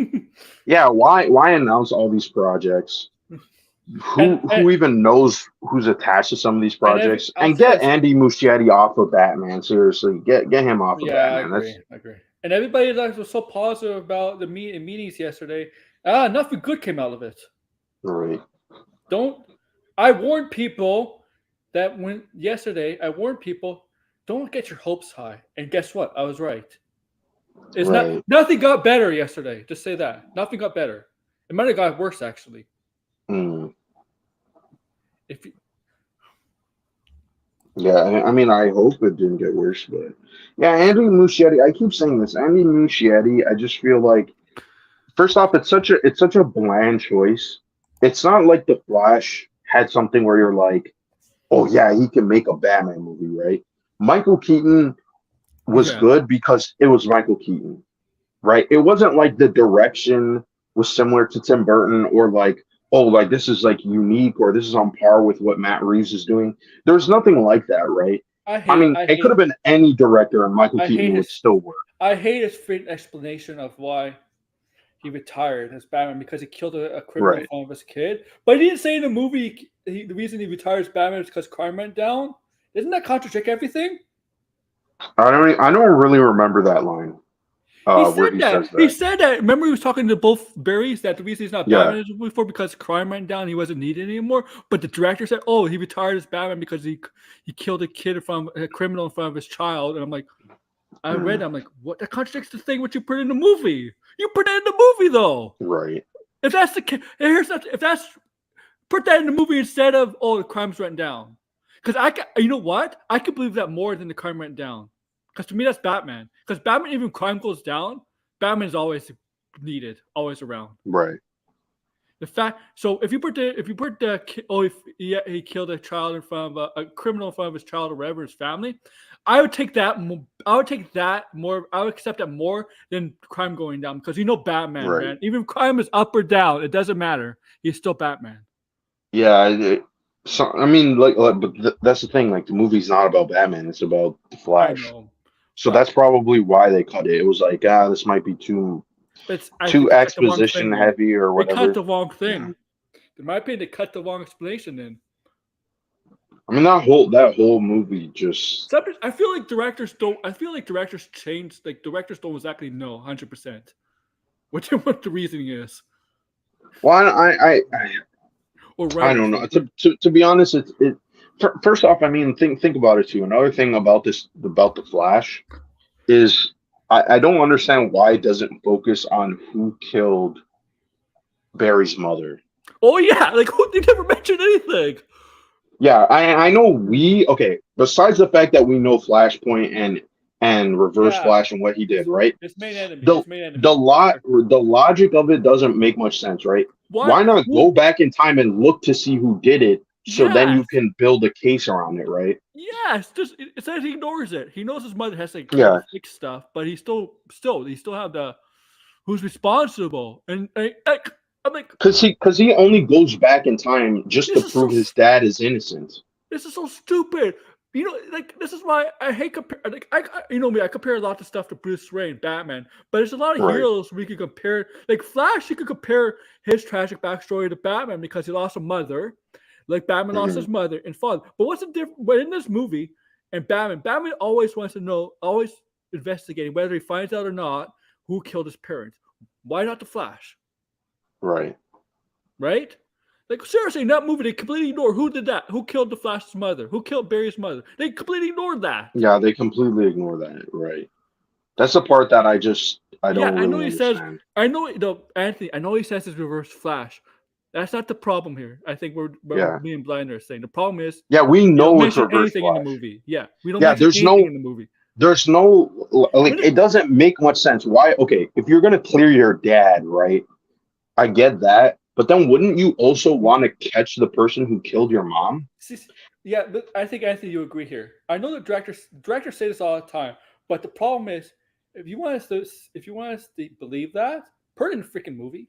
Yeah, why announce all these projects? and, and Who even knows who's attached to some of these projects? I'll And say get this. Andy Muschietti off of Batman. Seriously, get him off of Yeah, I Batman. agree. I agree. And everybody that was so positive about the meetings yesterday. Nothing good came out of it. Right. Don't. I warned people that when yesterday I warned people, don't get your hopes high. And guess what? I was right. It's not Right. nothing got better yesterday. Just say that. Nothing got better. It might have got worse actually. Mm. If you, Yeah, I mean, I hope it didn't get worse, but yeah, Andy Muschietti. I keep saying this, Andy Muschietti. I just feel like, first off, it's such a bland choice. It's not like The Flash had something where you're like, oh yeah, he can make a Batman movie, right? Michael Keaton was yeah, good because it was Michael Keaton, right? It wasn't like the direction was similar to Tim Burton, or like, oh, like this is like unique, or this is on par with what Matt Reeves is doing. There's nothing like that, right? I mean, I it could hate have been any director and Michael I Keaton hate would his still work. I hate his freaking explanation of why he retired as Batman because he killed a criminal in Right. front of his kid. But he didn't say in the movie the reason he retires Batman is because crime went down. Doesn't that contradict everything? I don't really remember that line He where said he that. says He that. said that. Remember, he was talking to both Barrys that the reason he's not Yeah. Batman is before because crime went down. He wasn't needed anymore. But the director said, "Oh, he retired as Batman because he killed a kid from a criminal in front of his child." And I'm like, I read. I'm like, what? That contradicts the thing what you put in the movie. You put it in the movie though. Right. If that's the case, if that's put that in the movie instead of the crimes went down. Because you know what? I could believe that more than the crime went down. Because to me, that's Batman. Because Batman, even crime goes down, Batman's always needed, always around. Right. The fact, so if you put he killed a child in front of a criminal in front of his child or whatever, his family, I would take that. I would take that more. I would accept that more than crime going down because Batman, Right. man. Even if crime is up or down, it doesn't matter. He's still Batman. Yeah. So I mean, but that's the thing. Like the movie's not about Batman; it's about the I Flash. know. So But that's probably why they cut it. It was like, this might be too I think they cut the wrong exposition thing, heavy or They cut whatever. the wrong thing. Yeah. In my opinion, they cut the wrong explanation in. I mean, that whole movie just. I feel like directors don't. I feel like directors change. Like directors don't exactly know 100% what the reasoning is. Well, Or I don't know. To be honest, first off, I mean, think about it too. Another thing about the Flash is I don't understand why it doesn't focus on who killed Barry's mother. Oh yeah, like they never mentioned anything. Yeah, I know okay. Besides the fact that we know Flashpoint and Reverse Flash and what he did, right? His main enemy. The logic of it doesn't make much sense, right? Why not go back in time and look to see who did it, so then you can build a case around it, right? Yes, it says he ignores it. He knows his mother has to fix stuff, but he still have the who's responsible, and I'm like, because he only goes back in time just to prove his dad is innocent. This is so stupid. Like this is why I hate compare. Like I compare a lot of stuff to Bruce Wayne, Batman, but there's a lot of heroes we could compare. Like Flash, you could compare his tragic backstory to Batman because he lost a mother. Like Batman lost his mother and father. But what's the difference? But in this movie, and Batman always wants to know, always investigating whether he finds out or not who killed his parents. Why not the Flash? Right. Like seriously, in that movie, they completely ignored who did that. Who killed the Flash's mother? Who killed Barry's mother? They completely ignored that. Yeah, they completely ignore that. Right. That's the part that I don't really understand. Anthony. I know he says it's Reverse Flash. That's not the problem here. I think me and Blind are saying the problem is. Yeah, we know it's Reverse Flash. In the movie. Yeah, we don't. Yeah, there's no in the movie. There's no it doesn't make much sense. Why? Okay, if you're gonna clear your dad, right? I get that. But then wouldn't you also want to catch the person who killed your mom? Yeah, but I think, Anthony, you agree here. I know the directors say this all the time, but the problem is if you want us to believe that, put it in a freaking movie.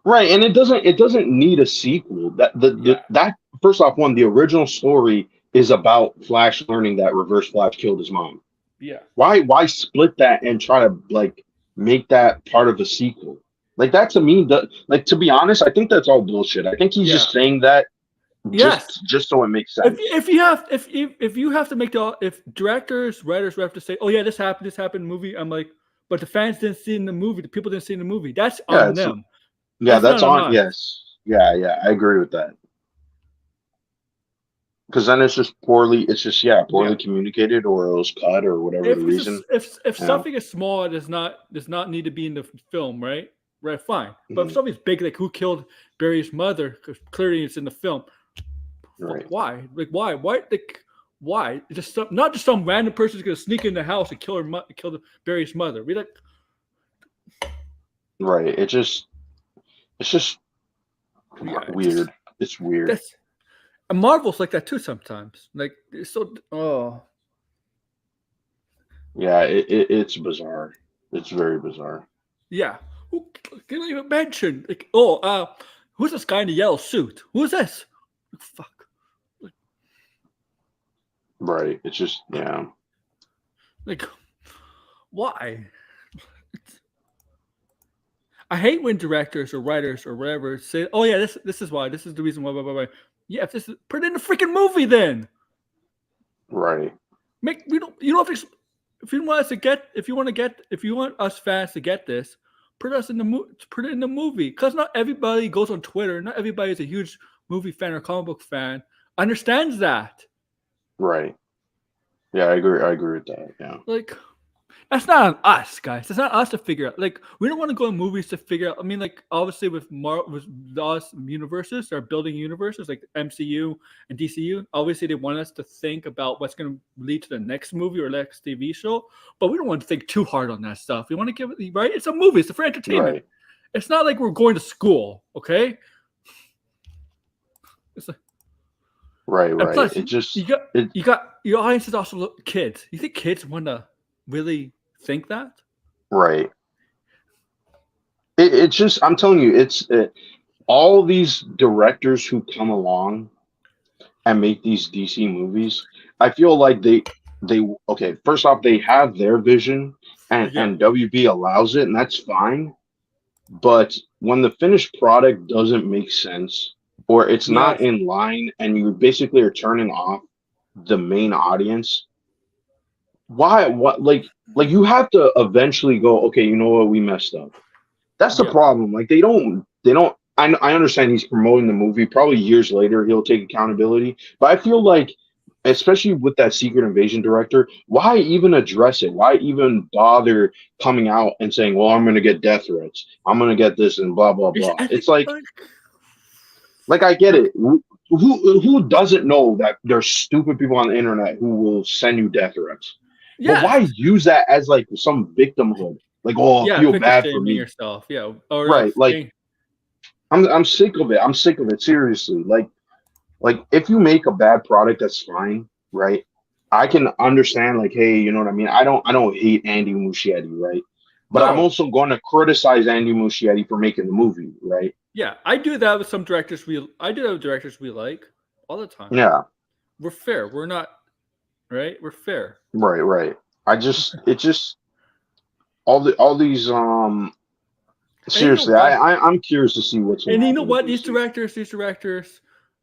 Right, and it doesn't need a sequel. That first off, the original story is about Flash learning that Reverse Flash killed his mom. Yeah. Why split that and try to make that part of a sequel? Like that to me, to be honest, I think that's all bullshit. I think he's just saying that, just so it makes sense. If you have to make if directors, writers have to say, oh yeah, this happened in the movie, I'm like, but the fans didn't see it in the movie, the people didn't see it in the movie. That's on them. Yeah, that's on. Yes, yeah, I agree with that. Because then it's just poorly communicated, or it was cut, or whatever the reason. If something is small, it does not need to be in the film, right? Right, fine. But if something's big, like who killed Barry's mother, because clearly it's in the film. Right. Why? Like why? Why? Not just some random person's gonna sneak in the house and kill Barry's mother. Right. It's just weird. It's weird. And Marvel's like that too sometimes. Like it's so. Yeah, it's bizarre. It's very bizarre. Yeah. Who can I even mention? Like, who's this guy in the yellow suit? Who is this? Fuck. Right. It's just Like, why? I hate when directors or writers or whatever say, "Oh yeah, this is why. This is the reason why." Blah, blah, blah. Yeah, put it in a freaking movie then. Right. If you want us fans to get this, put it in the movie. Because not everybody goes on Twitter. Not everybody is a huge movie fan or comic book fan. Understands that. Right. Yeah, I agree with that. Yeah. Like, that's not on us, guys. It's not us to figure out. Like, we don't want to go in movies to figure out. I mean, like, obviously with us universes, they're building universes like MCU and DCU. Obviously, they want us to think about what's going to lead to the next movie or next TV show. But we don't want to think too hard on that stuff. We want to give it right. It's a movie. It's for entertainment. Right. It's not like we're going to school, okay? It's like, Right, and right. plus, It just you got it you got your audience is also kids. You think kids want to really think that? right. It's just I'm telling you, all these directors who come along and make these DC movies, I feel like they okay, first off, they have their vision Yeah. and WB allows it, and that's fine. But when the finished product doesn't make sense or it's not Yes. in line and you basically are turning off the main audience, why what like you have to eventually go, okay, you know what, we messed up. That's the Yeah. problem. Like they don't. I understand he's promoting the movie. Probably years later he'll take accountability. But I feel like, especially with that Secret Invasion director, why even address it? Why even bother coming out and saying, "Well, I'm going to get death threats. I'm going to get this and blah blah blah." I It's think like I get it. Who doesn't know that there's stupid people on the internet who will send you death threats? But yes. why use that as like some victimhood? Like, oh, Yeah, feel victim bad for shaming me. yourself. Yeah. Or Right. Like saying, I'm sick of it. I'm sick of it. Seriously. Like if you make a bad product, that's fine, right? I can understand, like, hey, you know what I mean? I don't hate Andy Muschietti, right? But I'm no. also going to criticize Andy Muschietti for making the movie, right? Yeah, I do that with some directors I do that with directors we like all the time. Yeah, We're fair. We're not right. We're fair. right, right. It just all these And you know seriously, what? I'm curious to see what's gonna And you know happen with what? These DC. directors,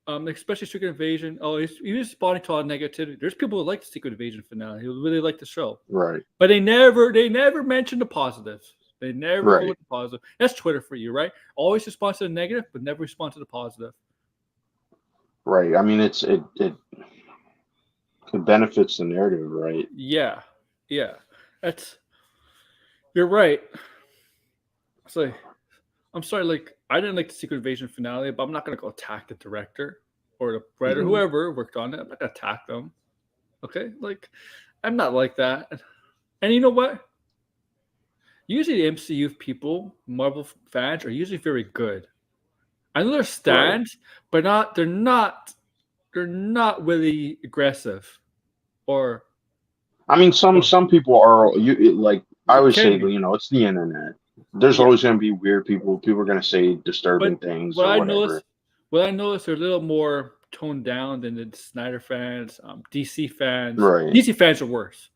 especially Secret Invasion. Oh, he's responding to all negativity. There's people who like the Secret Invasion finale, who really like the show, Right, but they never mention the positives. They never go right, with the positive. That's Twitter for you, right? Always respond to the negative, but never respond to the positive. right. I mean, it benefits the narrative, right? Yeah, yeah. That's you're right. So I'm sorry, like I didn't like the Secret Invasion finale, but I'm not gonna go attack the director or the writer, Hmm. whoever worked on it. I'm not gonna attack them. Okay, like I'm not like that. And you know what? Usually the MCU people, Marvel fans, are usually very good. I know they're Right. stands, but they're not really aggressive or I mean, or some people are like I it always say, can be. you know, it's the internet. There's Yeah. always going to be weird people. People are going to say disturbing But things what or I whatever. noticed, what I noticed, they're a little more toned down than the Snyder fans, DC fans. Right, DC fans are worse.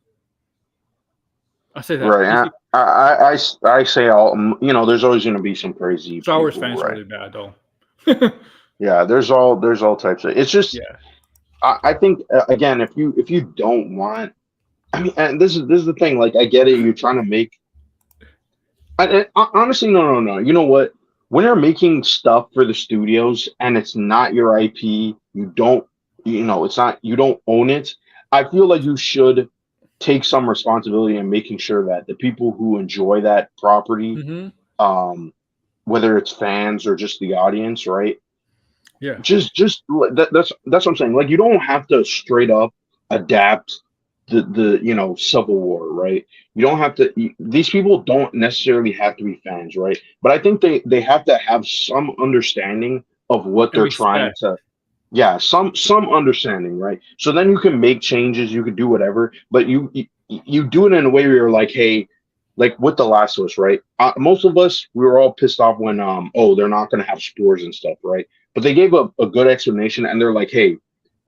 I say that. right. DC I say all. You know, there's always going to be some crazy Star Wars people, fans are right? really bad though. Yeah, there's all types of. It's just Yeah. I think again, if you don't want, I mean, and this is the thing. Like, I get it. You're trying to make. Honestly, no. You know what? When you're making stuff for the studios and it's not your IP, you don't, you know, it's not, you don't own it. I feel like you should take some responsibility in making sure that the people who enjoy that property, Hmm. um, whether it's fans or just the audience, right? Yeah. That's what I'm saying. Like, you don't have to straight up adapt the you know, Civil War, right? You don't have to. These people don't necessarily have to be fans, right? But I think they have to have some understanding of what And they're trying respect. to. Yeah, some understanding, right? So then you can make changes, you can do whatever, but you do it in a way where you're like, hey, like with The Last of Us, right? Most of us, we were all pissed off when oh, they're not going to have spores and stuff, right? But they gave a good explanation, and they're like, hey,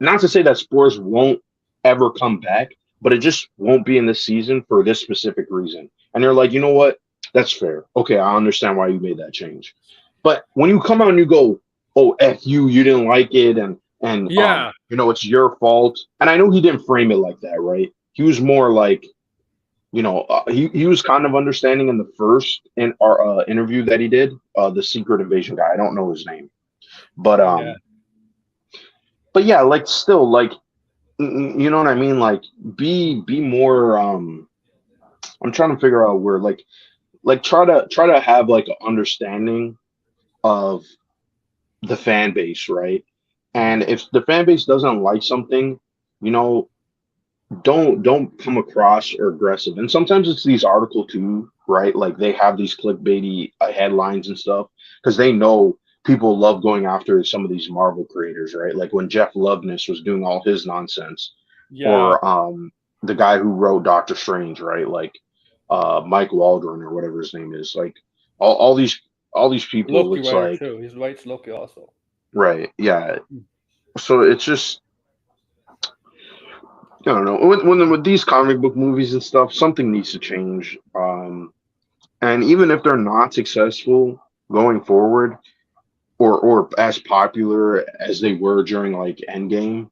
not to say that spores won't ever come back, but it just won't be in this season for this specific reason. And they're like, you know what? That's fair. Okay, I understand why you made that change. But when you come out and you go, oh, F you didn't like it, and Yeah. you know, it's your fault. And I know he didn't frame it like that, right? He was more like, you know, he was kind of understanding in the first in our interview that he did, the Secret Invasion guy. I don't know his name, but Yeah. yeah, like still, like you know what I mean? Like be more. I'm trying to figure out where like try to have like an understanding of the fan base, right? And if the fan base doesn't like something, you know, don't come across or aggressive. And sometimes it's these article too, right? Like they have these clickbaity headlines and stuff because they know people love going after some of these Marvel creators, right? Like when Jeff Loveness was doing all his nonsense, Yeah. or the guy who wrote Doctor Strange, right? Like Mike Waldron or whatever his name is. Like all these people, Loki it's writer like too. He writes Loki also. right, yeah. So it's just I don't know. With these comic book movies and stuff, something needs to change. And even if they're not successful going forward, or as popular as they were during like Endgame,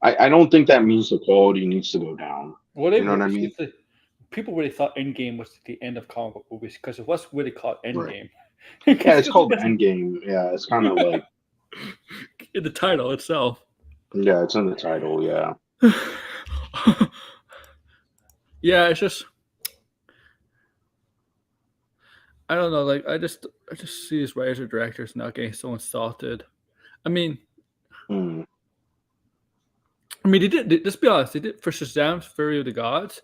I don't think that means the quality needs to go down. Well, You know what I mean? people really thought Endgame was the end of comic book movies because it was really called Right. Endgame. Yeah, it's called Endgame. Yeah, it's kind of like in the title itself. yeah, it's in the title. Yeah. Yeah, it's just I don't know. Like I just see these writers or directors now getting so insulted. I mean, Mm, they did. Let's be honest. They did for Shazam's Fury of the Gods.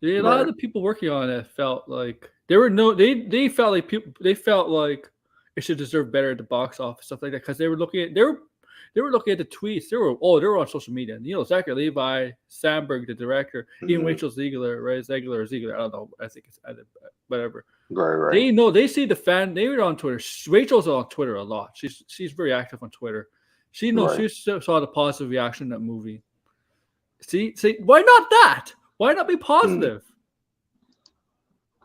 A lot of right. the people working on it felt like there were no. They felt like people. They felt like it should deserve better at the box office, stuff like that, because they were looking at they were looking at the tweets. They were on social media. You know, Zachary Levi, Sandberg, the director, even Mm, Rachel Ziegler, right? Ziegler. I don't know. I think it's whatever. right. Right. They know. They see the fan. They were on Twitter. Rachel's on Twitter a lot. She's very active on Twitter. She knows. Right. She saw the positive reaction in that movie. See, why not that? Why not be positive?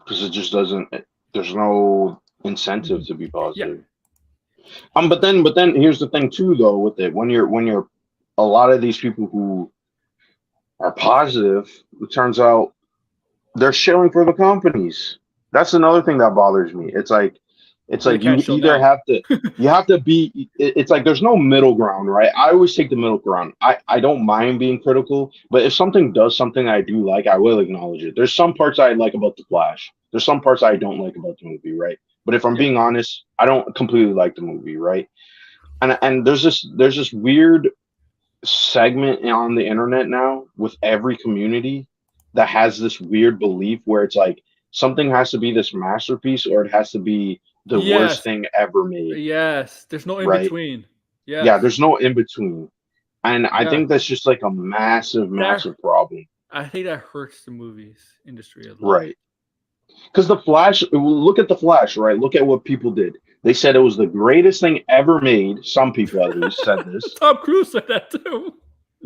Because it just doesn't. There's no incentive to be positive. But then here's the thing too, though, with it when you're a lot of these people who are positive, it turns out they're shilling for the companies. That's another thing that bothers me. It's They like can't you show either down. have to be it's like there's no middle ground, right? I always take the middle ground. I don't mind being critical, but if something does something I do like, I will acknowledge it. There's some parts I like about the Flash. There's some parts I don't like about the movie, right? But if I'm Yeah. being honest, I don't completely like the movie, right? And there's this weird segment on the internet now with every community that has this weird belief where it's like something has to be this masterpiece or it has to be the worst Yes. thing ever made, Yes. There's no in right? between. Yeah, Yes. there's no in between. And I Yeah. think that's just like a massive, That massive problem. I think that hurts the movies industry a lot. Right. Because the Flash, look at the Flash, right? Look at what people did. They said it was the greatest thing ever made. Some people at least said this. Tom Cruise said that too.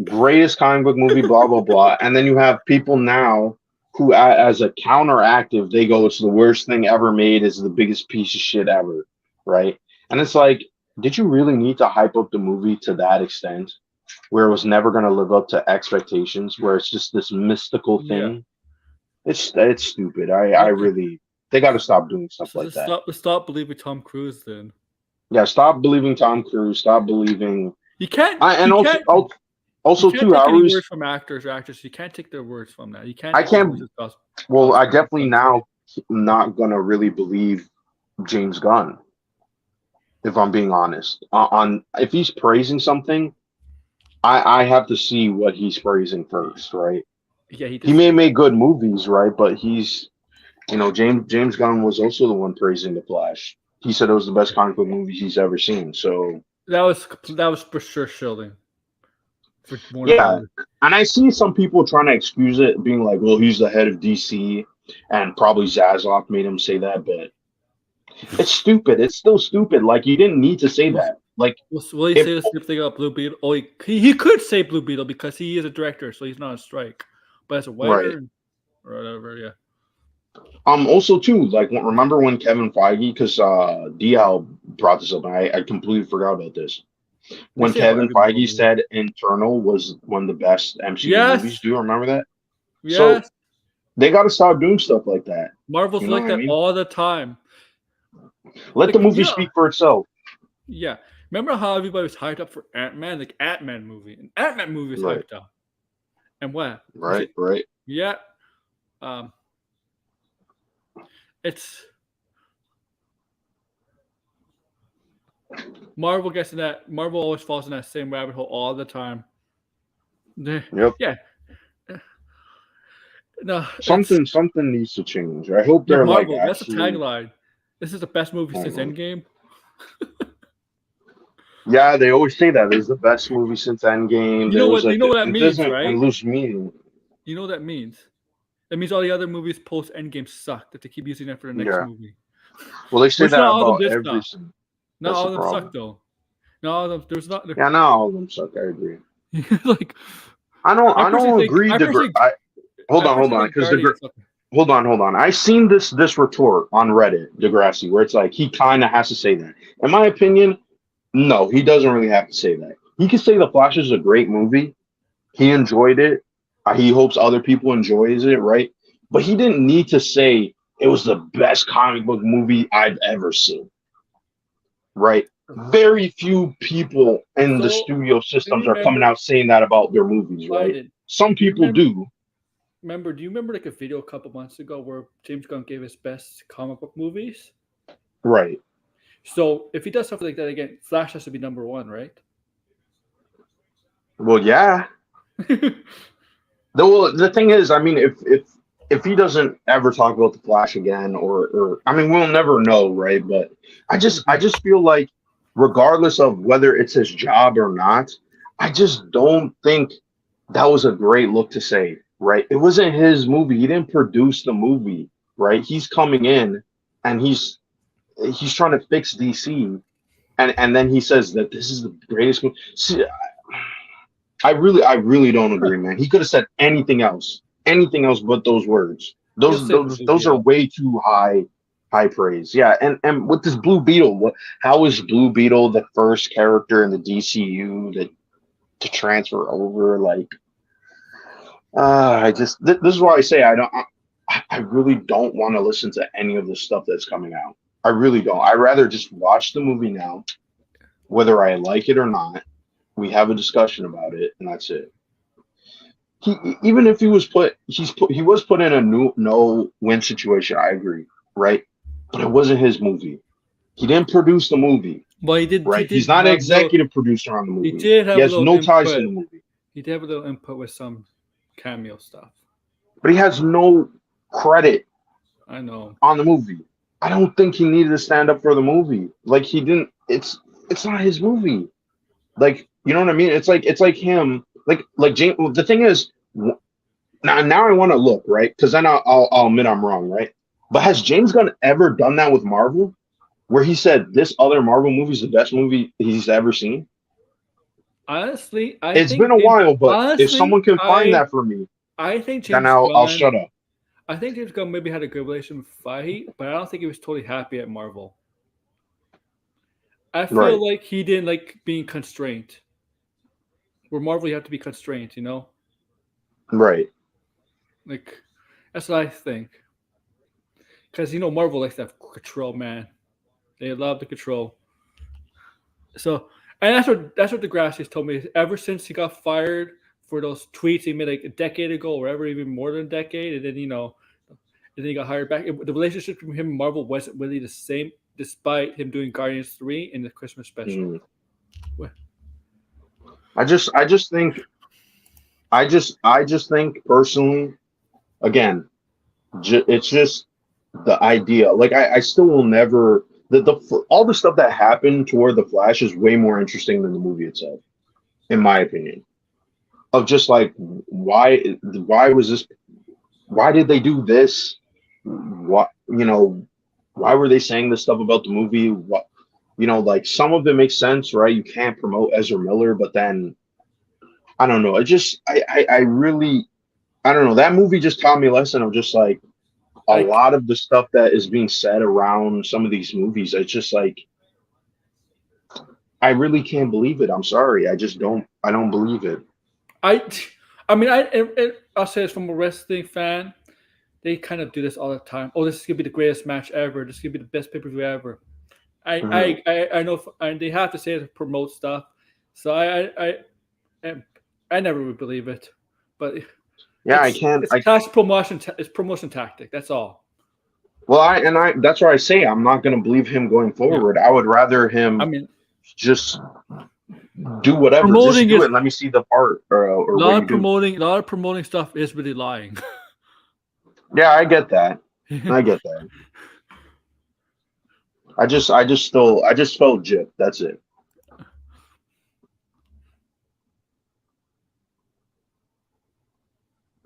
Greatest comic book movie, blah blah blah. And then you have people now who, as a counteractive, they go, "It's the worst thing ever made. It's the biggest piece of shit ever," right? And it's like, did you really need to hype up the movie to that extent, where it was never going to live up to expectations, where it's just this mystical Yeah. thing? It's stupid. I Okay. really they got to stop doing stuff So like that. let's stop believing Tom Cruise then. Yeah, stop believing Tom Cruise. Stop believing. You can't. And You also, can't. also You can't too, take I any always words from actors or actresses. You can't take their words from that. You can't I take their can't. words as gospel. Well, I gospel. definitely now not gonna really believe James Gunn if I'm being honest. On if he's praising something, I have to see what he's praising first, right? Yeah, He may make good movies, right? But James Gunn was also the one praising The Flash. He said it was the best comic book movie he's ever seen. So that was for sure shilling. For yeah, and I see some people trying to excuse it, being like, "Well, he's the head of DC," and probably Zazoff made him say that, but it's stupid. It's still stupid. Like you didn't need to say that. Like Will he if say the same thing about Blue Beetle? Oh, he could say Blue Beetle because he is a director, so he's not on strike. But as a right. writer or whatever, yeah. Also too, like remember when Kevin Feige, because DL brought this up, and I completely forgot about this. When Kevin Feige said Internal was one of the best MCU movies, do you remember that? Yes. So they got to stop doing stuff like that. Marvel's like that all the time. Let the movie speak for itself. Yeah. Remember how everybody was hyped up for Ant-Man? Like Ant-Man movie. An Ant-Man movie was hyped up. And what? Right. Yeah. It's Marvel gets in that. Marvel always falls in that same rabbit hole all the time. Yep. Yeah. No, Something needs to change. I hope they're Marvel. like That's the actually. tagline. This is the best movie since Endgame. Yeah, they always say that it's the best movie since Endgame. You know what? Like, You know what that it means, doesn't right? lose meaning. You know what that means? That means all the other movies post Endgame suck. That they keep using that for the next movie. Well, they say Which that not all of about them did every. suck. Not all of them suck though. Not all of them. There's not. Yeah, not all of them suck. I agree. Like, I don't agree. Hold on, because hold on. I seen this retort on Reddit, Degrassi, where it's like he kind of has to say that. In my opinion, no, he doesn't really have to say that. He could say The Flash is a great movie. He enjoyed it. He hopes other people enjoys it, right? But he didn't need to say it was the best comic book movie I've ever seen, right? Very few people in the studio systems are coming out saying that about their movies, right? Some people do. Do you remember like a video a couple months ago where James Gunn gave his best comic book movies? Right. So if he does something like that again, Flash has to be number one, right? Well, yeah. The thing is, I mean, if he doesn't ever talk about the Flash again, or I mean, we'll never know, right? But I just feel like, regardless of whether it's his job or not, I just don't think that was a great look to say, right? It wasn't his movie. He didn't produce the movie, right? He's coming in and he's trying to fix DC, and then he says that this is the greatest movie. See, I really don't agree, man. He could have said anything else but those words. Those are way too high praise. Yeah, and with this Blue Beetle, how is Blue Beetle the first character in the DCU to transfer over? Like, this is why I say I really don't want to listen to any of the stuff that's coming out. I really don't. I'd rather just watch the movie now, whether I like it or not. We have a discussion about it, and that's it. Even if he was put in a no-win situation. I agree, right? But it wasn't his movie. He didn't produce the movie. Well, he did. Right? He's not an executive producer on the movie. He has no ties to the movie. He did have a little input with some cameo stuff, but he has no credit. I know on the movie. I don't think he needed to stand up for the movie. Like, he didn't. It's not his movie. Like, you know what I mean? It's like him. Like James. Well, the thing is, now I want to look, right, because then I'll admit I'm wrong, right? But has James Gunn ever done that with Marvel, where he said this other Marvel movie is the best movie he's ever seen? Honestly, it's been a while, but if someone can find that for me, I think then I'll shut up. I think James Gunn maybe had a good relation with Feige, but I don't think he was totally happy at Marvel. I feel like he didn't like being constrained. Where Marvel, you have to be constrained, you know? Right. Like, that's what I think. Because, you know, Marvel likes to have control, man. They love the control. So, and that's what Degrassi has told me. Ever since he got fired for those tweets he made like a decade ago, or ever even more than a decade, and then, you know, and then he got hired back. The relationship between him and Marvel wasn't really the same, despite him doing Guardians 3 in the Christmas special. I just think personally, again, it's just the idea. Like, I still will never. All the stuff that happened toward the Flash is way more interesting than the movie itself, in my opinion. Of just like, why was this? Why did they do this? What, you know? Why were they saying this stuff about the movie? What, you know, like, some of it makes sense, right? You can't promote Ezra Miller, but then I don't know. It just I really, I don't know. That movie just taught me a lesson of just like a lot of the stuff that is being said around some of these movies. It's just like, I really can't believe it. I'm sorry. I don't believe it. I mean, I'll say this from a wrestling fan. They kind of do this all the time. Oh, this is gonna be the greatest match ever. This is gonna be the best pay-per-view ever. I know, and they have to say it to promote stuff. So I never would believe it. But yeah, I can't. It's promotion. It's promotion tactic. That's all. Well, that's why I say I'm not going to believe him going forward. Yeah. I would rather him. Just do whatever. Just do it. Let me see the part. A lot of promoting stuff is really lying. Yeah, I get that. I get that. I just felt gypped. That's it.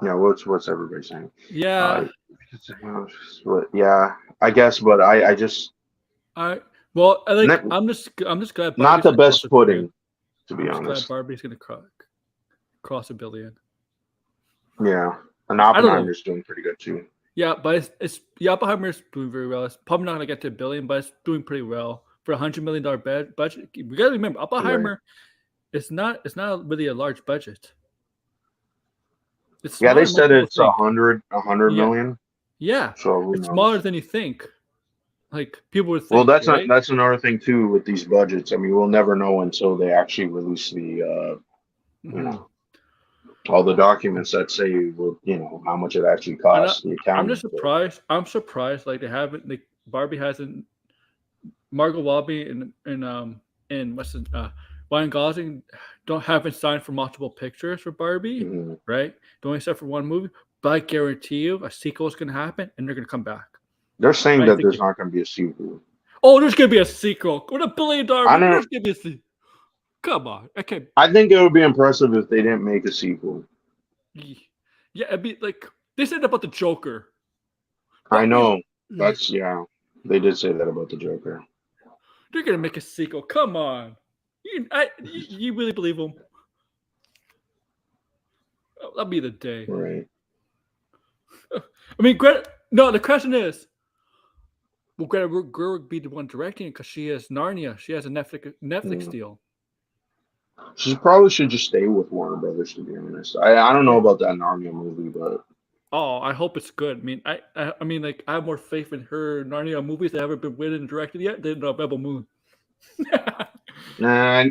Yeah, what's everybody saying? Yeah. Yeah, I guess, but I just Well, not, I'm just glad not Barbie's the gonna cross best a billion. footing, to be I'm just glad honest. Barbie's gonna cross a billion. Yeah, and I don't know. Oppenheimer's doing pretty good too. Yeah, but it's Oppenheimer's doing very well. It's probably not gonna get to a billion, but it's doing pretty well for $100 million budget. We gotta remember, Oppenheimer it's not really a large budget. It's Yeah, smaller they than most said people it's think. 100 Yeah, million. yeah, So who it's smaller knows? than you think. Like people would Well, think, right? that's another thing too with these budgets. I mean, we'll never know until they actually release the you Hmm. know all the documents that say how much it actually And costs, the I'm just accounting for it. surprised. I'm surprised like they haven't. Like Barbie hasn't. Margot Robbie and what's it? Ryan Gosling haven't signed for multiple pictures for Barbie, Mhm. right? They only signed for one movie. But I guarantee you, a sequel is going to happen, and they're going to come back. They're saying I that think. there's not going to be a sequel. Oh, there's going to be a sequel with $1 billion I movie. don't. There's going to be a sequel. Come on, I can't. I think it would be impressive if they didn't make a sequel. Yeah, it'd be like they said about the Joker. I But know. They did say that about the Joker. they're going to make a sequel. Come on, you really believe them? That'll be the day. Right. I mean, no, the question is, will Greta Gerwig be the one directing it because she has Narnia? She has a Netflix deal. She probably should just stay with Warner Brothers, to be honest. I don't know about that Narnia movie, but Oh, I hope it's good. I mean, I mean, like I have more faith in her Narnia movies that haven't been written and directed yet than Rebel Moon. nah,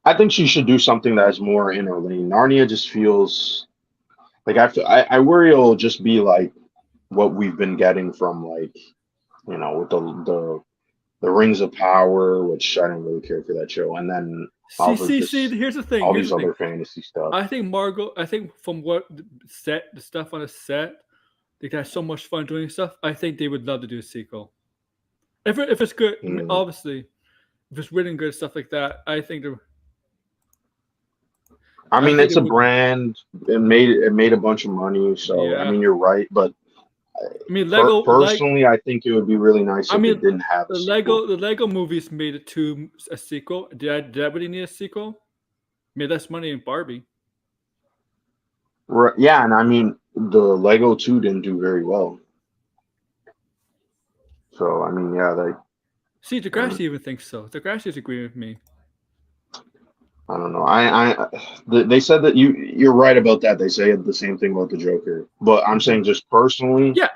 I think she should do something that's more in her lane. Narnia just feels like I worry it'll just be like what we've been getting from like with the Rings of Power, which I don't really care for that show, and then See. Here's the thing. all these other fantasy stuff. I think from what the stuff on the set, they got so much fun doing stuff. I think they would love to do a sequel. If it's good, I mean, obviously, if it's written good stuff like that, I think they're. I mean, it's a brand. It made a bunch of money, so Yeah. I mean, you're right. But I mean, Lego. Personally, I think it would be really nice if it didn't have a sequel. The Lego movies made it to a sequel. Did I really need a sequel? Made less money than Barbie. Right, yeah, and I mean, the Lego 2 didn't do very well. So I mean, yeah, See, Degrassi even thinks so. Degrassi's agreeing with me. I don't know. They said that you're right about that. They say the same thing about the Joker, but I'm saying just personally, Yeah,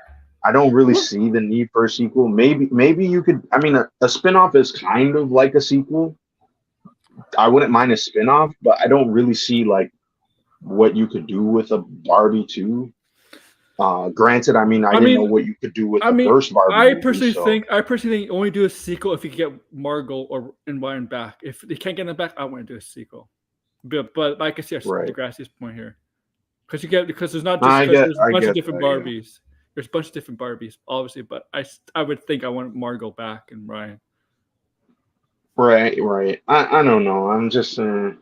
I don't really see the need for a sequel. Maybe you could. I mean, a spinoff is kind of like a sequel. I wouldn't mind a spinoff, but I don't really see like what you could do with a Barbie 2. Granted, I mean, I didn't know what you could do with the first Barbie. I personally think you only do a sequel if you can get Margot and Ryan back. If they can't get them back, I want to do a sequel. But I can see Degrassi's point here, because there's not just there's a bunch of different Barbies. Yeah. There's a bunch of different Barbies, obviously, but I would think I want Margot back and Ryan. Right. I don't know. I'm just I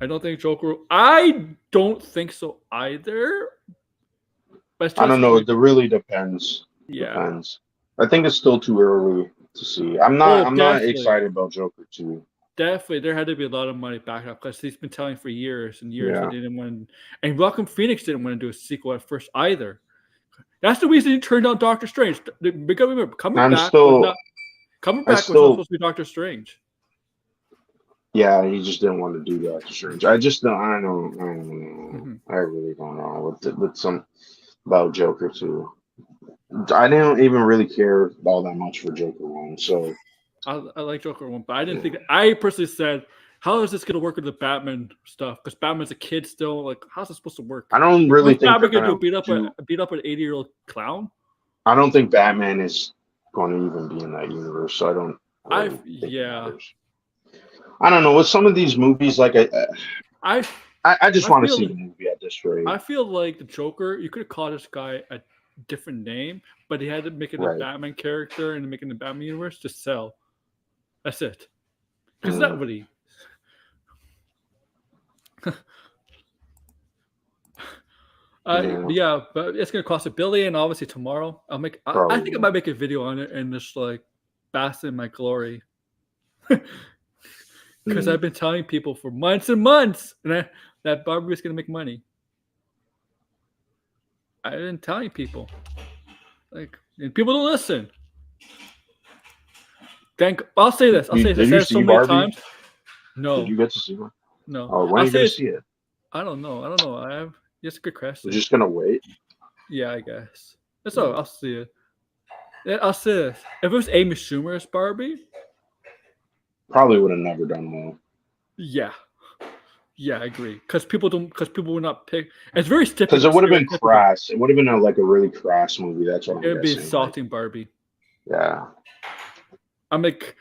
don't think Joker. I don't think so either. But I don't know. It really depends. Yeah. Depends. I think it's still too early to see. I'm not excited about Joker 2. Definitely, there had to be a lot of money back up because he's been telling for years and years that they didn't want. And Joaquin Phoenix didn't want to do a sequel at first either. That's the reason he turned down Doctor Strange. Because remember, coming back was not supposed to be Doctor Strange. Yeah, he just didn't want to do Doctor Strange. I don't know. Mm-hmm. I really don't know with some about Joker 2. I didn't even really care all that much for Joker 1. So I like Joker 1, but I didn't think. I personally said, how is this going to work with the Batman stuff? Because Batman's a kid still. Like, how's it supposed to work? I don't really think Batman going to beat up an 80-year-old clown. I don't think Batman is going to even be in that universe. So I don't. Yeah. I don't know. With some of these movies, like I just I want to feel see the movie at this rate. I feel like the Joker. You could have called this guy a different name, but he had to make it a Right. Batman character and make it in the Batman universe to sell. That's it. Because Mm. that what he. Yeah, Yeah, but it's gonna cost $1 billion. Obviously, tomorrow I'll make. I think I probably. might make a video on it and just like bask in my glory. Because Mm. I've been telling people for months and months that Barbie is gonna make money. I've been telling people, like, and people don't listen. I'll say this. I'll say this. I Did said you it so see many Barbie? times. Did No, you get to see one? no. Oh, when are I'll you say gonna this. see it? I don't know. I don't know. I have. It's a good We're question. just gonna wait. Yeah, I guess. That's all. I'll see it. Yeah, I'll say this. If it was Amy Schumer's Barbie, Probably would have never done well. yeah, yeah, I agree. Because people don't. Because people would not pick. It's very Because it would have been stereotypical. crass. It would have been like a really crass movie. That's what I'm It would be guessing. insulting Barbie. Yeah. I'm like,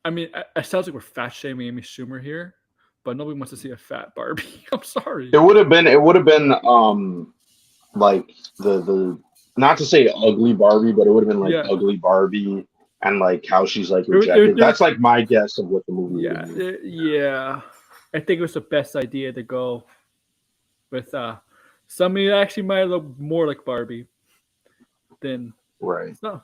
I mean, it sounds like we're fat shaming Amy Schumer here, but nobody wants to see a fat Barbie. I'm sorry. It would have been like the not to say ugly Barbie, but it would have been like Yeah. ugly Barbie and like how she's like It rejected. That's like my guess of what the movie Yeah, would be. yeah. I think it was the best idea to go with somebody that actually might look more like Barbie than Right. no.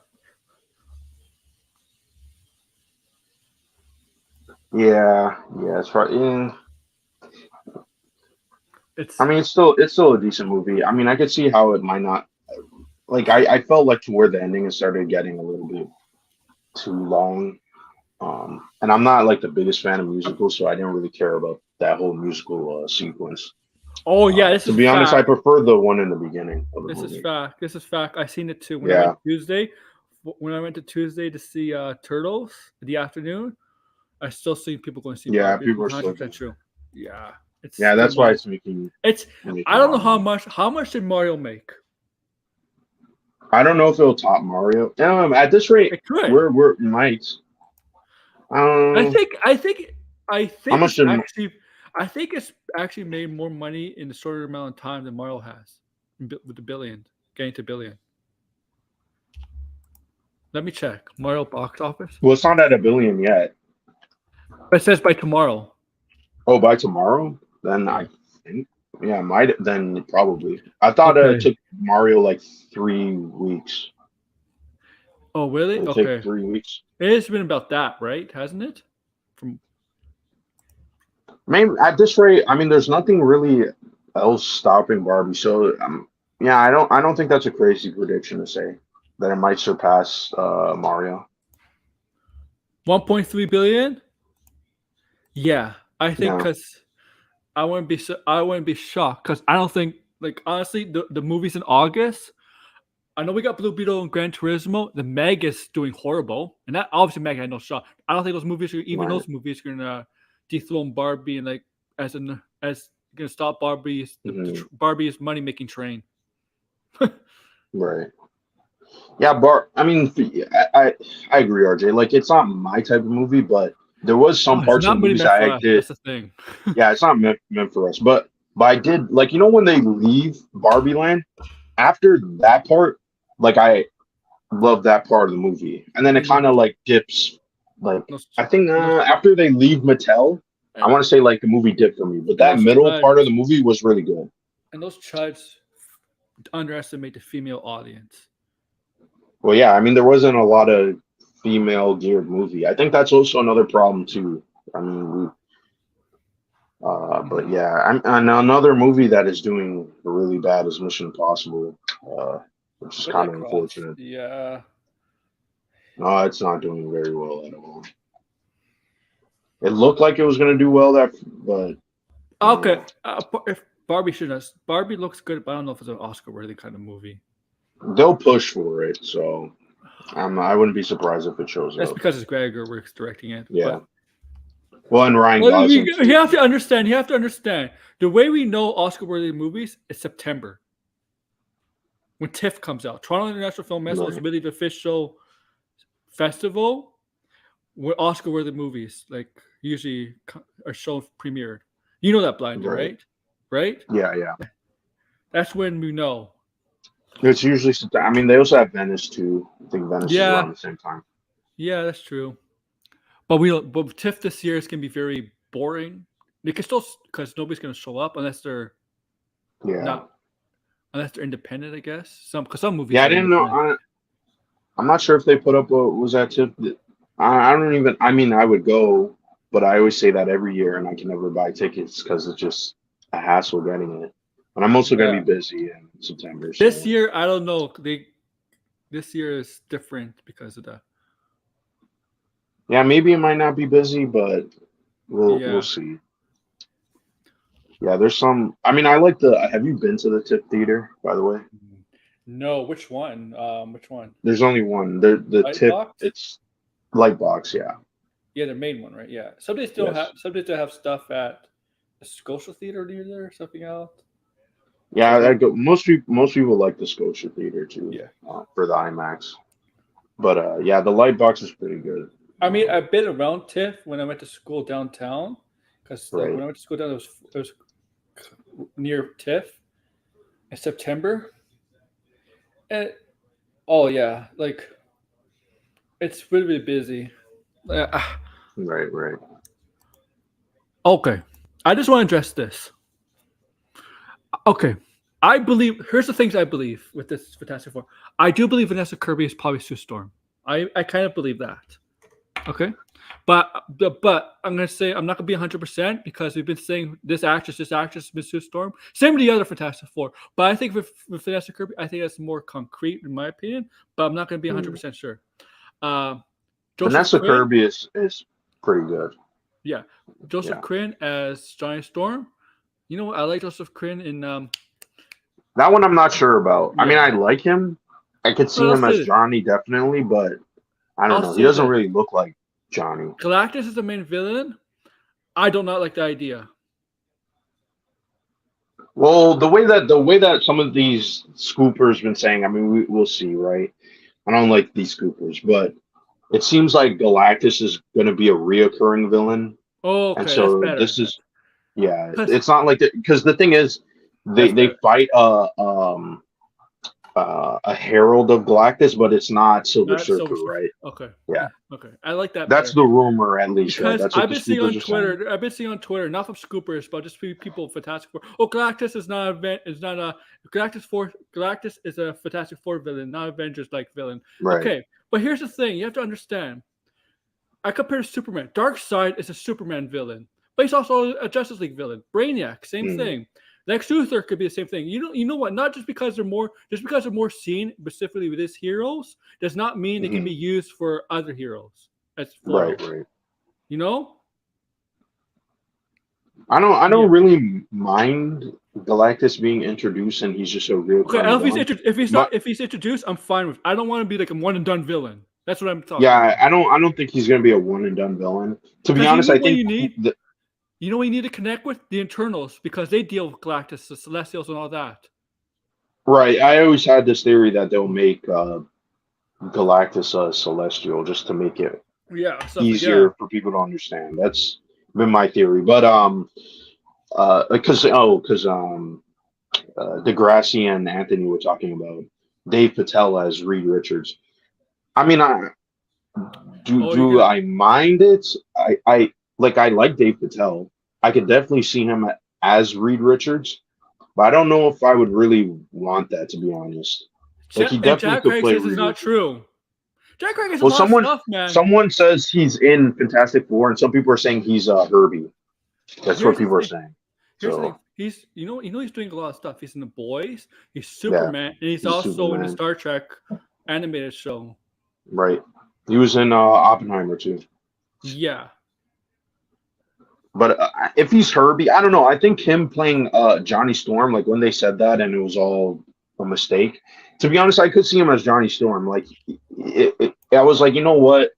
Yeah, yeah, it's probably It's I mean it's still a decent movie. I mean I could see how it might not like I felt like to where the ending has started getting a little bit too long. And I'm not like the biggest fan of musicals, so I didn't really care about that whole musical sequence. oh yeah, this To is be honest, fact. I prefer the one in the beginning of the This movie. is fact. This is fact. I seen it too when I Yeah. went Tuesday. When I went to Tuesday to see Turtles in the afternoon, I still see people going to see Yeah, Barbie. people are It's still 100% true. Yeah, it's Yeah, that's why it's making It's making I don't know a lot of money. how much did Mario make? I don't know if it'll top Mario. At this rate, It could. we're might. I think How much did I think it's actually made more money in a shorter amount of time than Mario has with the billion, getting to billion. Let me check Mario box office. well, it's not at $1 billion yet. But it says by tomorrow. Oh, by tomorrow? Then I think might then probably. I thought Okay. it took Mario like 3 weeks. Oh really? It Okay. took 3 weeks. It has been about that, right? Hasn't it? From Maybe at this rate, I mean, there's nothing really else stopping Barbie. So, yeah, I don't think that's a crazy prediction to say that it might surpass Mario. 1.3 billion. Yeah, I think Yeah, because I wouldn't be shocked because I don't think like honestly the movies in August. I know we got Blue Beetle and Gran Turismo. The Meg is doing horrible, and that obviously Meg had no shot. I don't think those movies, even right, those movies, are gonna dethrone Barbie and like as gonna stop Barbie's mhm, Barbie's money making train. right. Yeah, I mean, I agree, RJ. Like, it's not my type of movie, but there was Oh, some it's parts of not the really movies meant for I us. did. That's the thing. Yeah, it's not meant for us. But I did like when they leave Barbie Land after that part, like I love that part of the movie, and then it And kind of like dips. Like those, I think those, after they leave Mattel, I and, want to say like the movie dipped for me, but and that those middle chuds part of the movie was really good. and those chuds underestimate the female audience. Well, yeah, I mean there wasn't a lot of female geared movie. I think that's also another problem too. I mean, but yeah, and another movie that is doing really bad is Mission Impossible, which is But kind that of cross, unfortunate. yeah. No, it's not doing very well at all. It looked like it was going to do well, but Okay, if Barbie looks good, but I don't know if it's an Oscar-worthy kind of movie. they'll push for it. So I wouldn't be surprised if it shows That's up. because it's Greg Gerwig's directing it. Yeah. But, Well, and Ryan well, Gosling. you have to understand. You have to understand the way we know Oscar-worthy movies is September when TIFF comes out. Toronto International Film Festival is Right. really the official festival where Oscar-worthy movies like usually are shown premiered. You know that, Blinded, Right. right? right? Yeah. That's when we know. It's usually September. I mean, they also have Venice too. I think Venice is Yeah, around the same time. yeah, that's true. But TIFF this year is gonna be very boring. They can still because nobody's gonna show up unless they're Yeah. not unless they're independent. I guess because some movies Yeah, I are didn't know. independent. I'm not sure if they put up what was that tip. I don't even. I mean, I would go, but I always say that every year, and I can never buy tickets because it's just a hassle getting it. And I'm also going to Yeah. be busy in September. This So. year, I don't know. This year is different because of that. Yeah, maybe it might not be busy, but we'll Yeah. see. Yeah, there's some. I mean, I like the. Have you been to the Tip Theater, by the way? No, which one? Which one? There's only one. The Tip. Lightbox? It's Lightbox. Yeah. Yeah, the main one, right? Yeah. Some days still Yes. have. Some days they have stuff at the Scotia Theater near there, or something else. Yeah, I go. Most people like the Scotia Theater too. Yeah. For the IMAX. But yeah, the Lightbox is pretty good. I mean, I've been around TIFF when I went to school downtown, because Right. when I went to school down, it was near TIFF in September. And oh yeah, like it's really, really busy. Right. Okay, I just want to address this. Okay, I believe. Here's the things I believe with this Fantastic Four. I do believe Vanessa Kirby is probably Sue Storm. I kind of believe that. Okay, but I'm gonna say I'm not gonna be 100% because we've been saying this actress, Miss Sue Storm. Same with the other Fantastic Four, but I think with Vanessa Kirby, I think that's more concrete in my opinion. But I'm not gonna be 100% sure. Vanessa Kirby is pretty good. Yeah, Joseph Quinn as Johnny Storm. You know what? I like Joseph Quinn in that one. I'm not sure about. Yeah. I mean, I like him. I could see him as Johnny definitely, but I don't know. He doesn't really look like Johnny. Galactus is the main villain. I do not like the idea. Well, the way that some of these scoopers been saying, I mean, we'll see, right? I don't like these scoopers, but it seems like Galactus is going to be a reoccurring villain. Oh, okay, and so that's better. this is, it's not like that because the thing is, they fight a herald of Galactus, but it's not Silver Surfer, right? Okay. Yeah. Okay. I like that. That's the rumor, at least. Because right? That's what I've been seeing on Twitter. I've been seeing on Twitter, not from scoopers, but just people Fantastic Four. Oh, Galactus is not Galactus is a Fantastic Four villain, not Avengers like villain. Right. Okay, but here's the thing: you have to understand. I compare to Superman. Darkseid is a Superman villain, but he's also a Justice League villain. Brainiac, same thing. Lex Luthor could be the same thing. You know what? Not just because they're more seen specifically with his heroes does not mean they can be used for other heroes. That's right. You know? I don't really mind Galactus being introduced, and he's just a real. Okay, if he's introduced, I'm fine with. I don't want to be like a one and done villain. That's what I'm talking. Yeah, I don't think he's gonna be a one and done villain. To be honest, I think you know what you need to connect with? The Internals, because they deal with Galactus, the Celestials, and all that. Right. I always had this theory that they'll make Galactus a Celestial just to make it easier for people to understand. That's been my theory. But because Degrassi and Anthony were talking about Dave Patel as Reed Richards. I mean, do I mind it? I like Dave Patel. I could definitely see him as Reed Richards, but I don't know if I would really want that, to be honest. Like he definitely could play. Says it's not true. Jack Craig is a lot of stuff, man. Someone says he's in Fantastic Four, and some people are saying he's Herbie. That's what people are saying. Here's the thing. He's he's doing a lot of stuff. He's in The Boys. He's Superman, and he's also Superman. In the Star Trek animated show. Right. He was in Oppenheimer too. Yeah. But if he's Herbie, I don't know. I think him playing Johnny Storm, like when they said that and it was all a mistake, to be honest, I could see him as Johnny Storm. Like, I was like, you know what?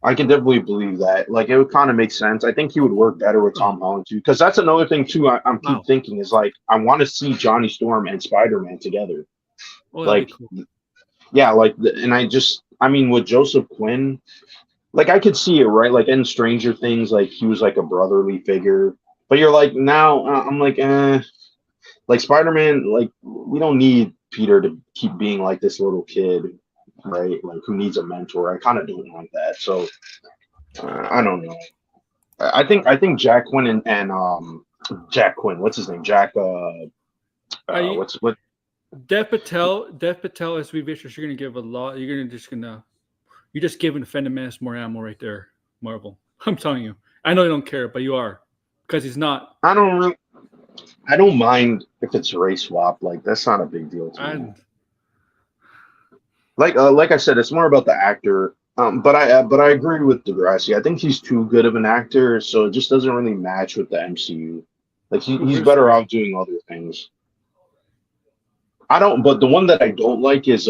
I can definitely believe that. Like, it would kind of make sense. I think he would work better with Tom Holland too. Because that's another thing too I'm keep thinking is like, I want to see Johnny Storm and Spider-Man together. Well, like, cool. Yeah, like, I mean, with Joseph Quinn, like I could see it, right? Like in Stranger Things, like he was like a brotherly figure. But you're like now, I'm like, like Spider-Man, like we don't need Peter to keep being like this little kid, right? Like who needs a mentor. I kind of don't want that. So I don't know. I think Jack Quinn and Jack Quinn, what's his name? Jack I what Dev Patel as we vicious. You're gonna give a lot. You're just giving Phantom Menace more ammo right there, Marvel. I'm telling you. I know you don't care, but you are, because he's not. I don't mind if it's race swap. Like that's not a big deal to me. Like I said, it's more about the actor. But I agree with Degrassi. I think he's too good of an actor, so it just doesn't really match with the MCU. Like he's better off doing other things. But the one that I don't like is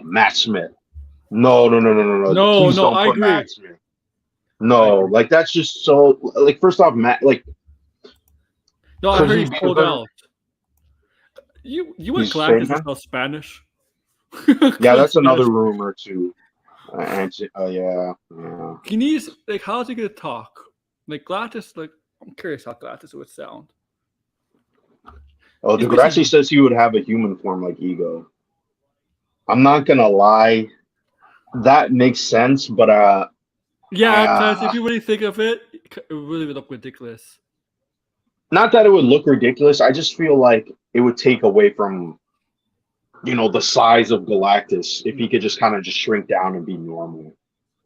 Matt Smith. No. Please don't I put agree. Matt Smith. No, like that's just so like first off, Matt like. No, I heard he's pulled out. You and Galactus is not Spanish. Yeah, that's another rumor too. Yeah. He needs like how's he gonna talk? Like Galactus, like I'm curious how Galactus would sound. Oh, Degrassi says he would have a human form like Ego. I'm not gonna lie, that makes sense, but yeah, because if you really think of it, it really would look ridiculous. Not that it would look ridiculous. I just feel like it would take away from, the size of Galactus if he could just kind of just shrink down and be normal.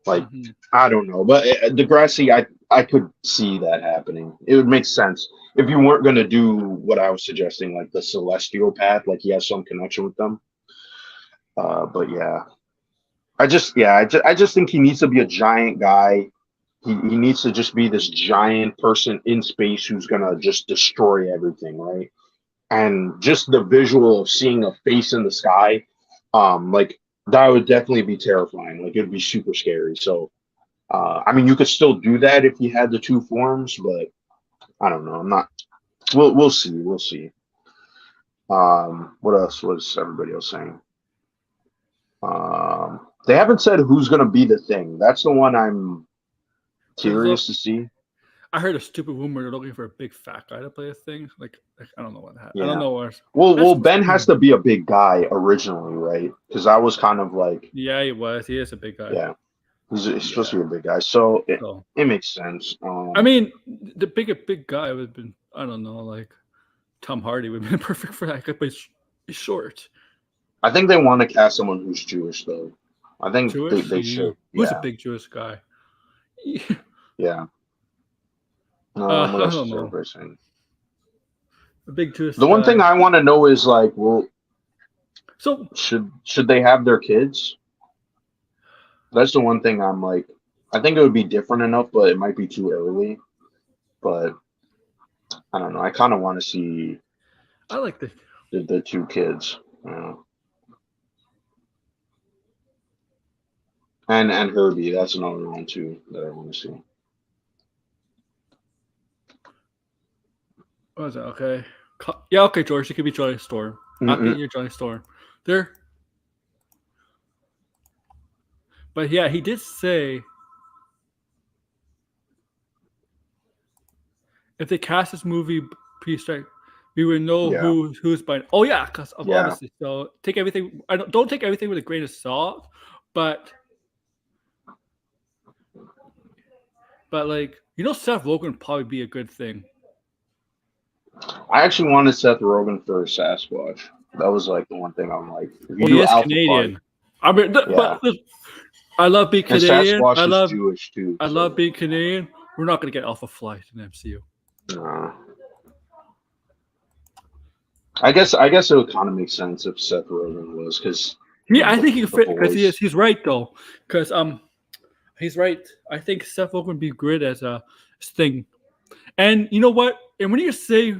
Like, I don't know. But Degrassi, I could see that happening. It would make sense. If you weren't going to do what I was suggesting, like the celestial path, like he has some connection with them. But yeah. I just think he needs to be a giant guy. He needs to just be this giant person in space who's going to just destroy everything, right? And just the visual of seeing a face in the sky, like that would definitely be terrifying. Like it would be super scary. So, I mean, you could still do that if you had the two forms, but I don't know. I'm not. We'll see. We'll see. What else was everybody else saying? They haven't said who's going to be the Thing. That's the one I'm curious to see. I heard a stupid rumor they're looking for a big fat guy to play a Thing. Like I don't know what happened. Yeah. I don't know where. Well, Ben has to be a big guy originally, right? Because I was kind of like. Yeah, he was. He is a big guy. Yeah, he's supposed to be a big guy, so it makes sense. I mean, the big guy would have been. I don't know, like Tom Hardy would have been perfect for that guy, but he's short. I think they want to cast someone who's Jewish, though. I think they should. Who's a big Jewish guy? Yeah. I don't know. A big Jewish. The one thing I want to know is like, well, so should they have their kids? That's the one thing I'm like. I think it would be different enough, but it might be too early. But I don't know. I kind of want to see. I like the two kids. Yeah. And Herbie, that's another one too that I want to see. What was that? Okay. Yeah, okay, George. You could be Johnny Storm. I'll be your Johnny Storm. There. But yeah, he did say if they cast this movie pre-strike, we would know who's by. Oh yeah, because obviously. So take everything. Don't take everything with a grain of salt, but like Seth Rogen would probably be a good Thing. I actually wanted Seth Rogen for Sasquatch. That was like the one thing I'm like. He is Canadian. I mean, but I love being Canadian. I love Jewish too. I love being Canadian. We're not going to get Alpha Flight in MCU. Nah. I guess it would kind of make sense if Seth Rogen was because. Yeah, I think he could fit because he's right though. Because he's right. I think Seth Rogen would be great as a Thing. And you know what? And when you say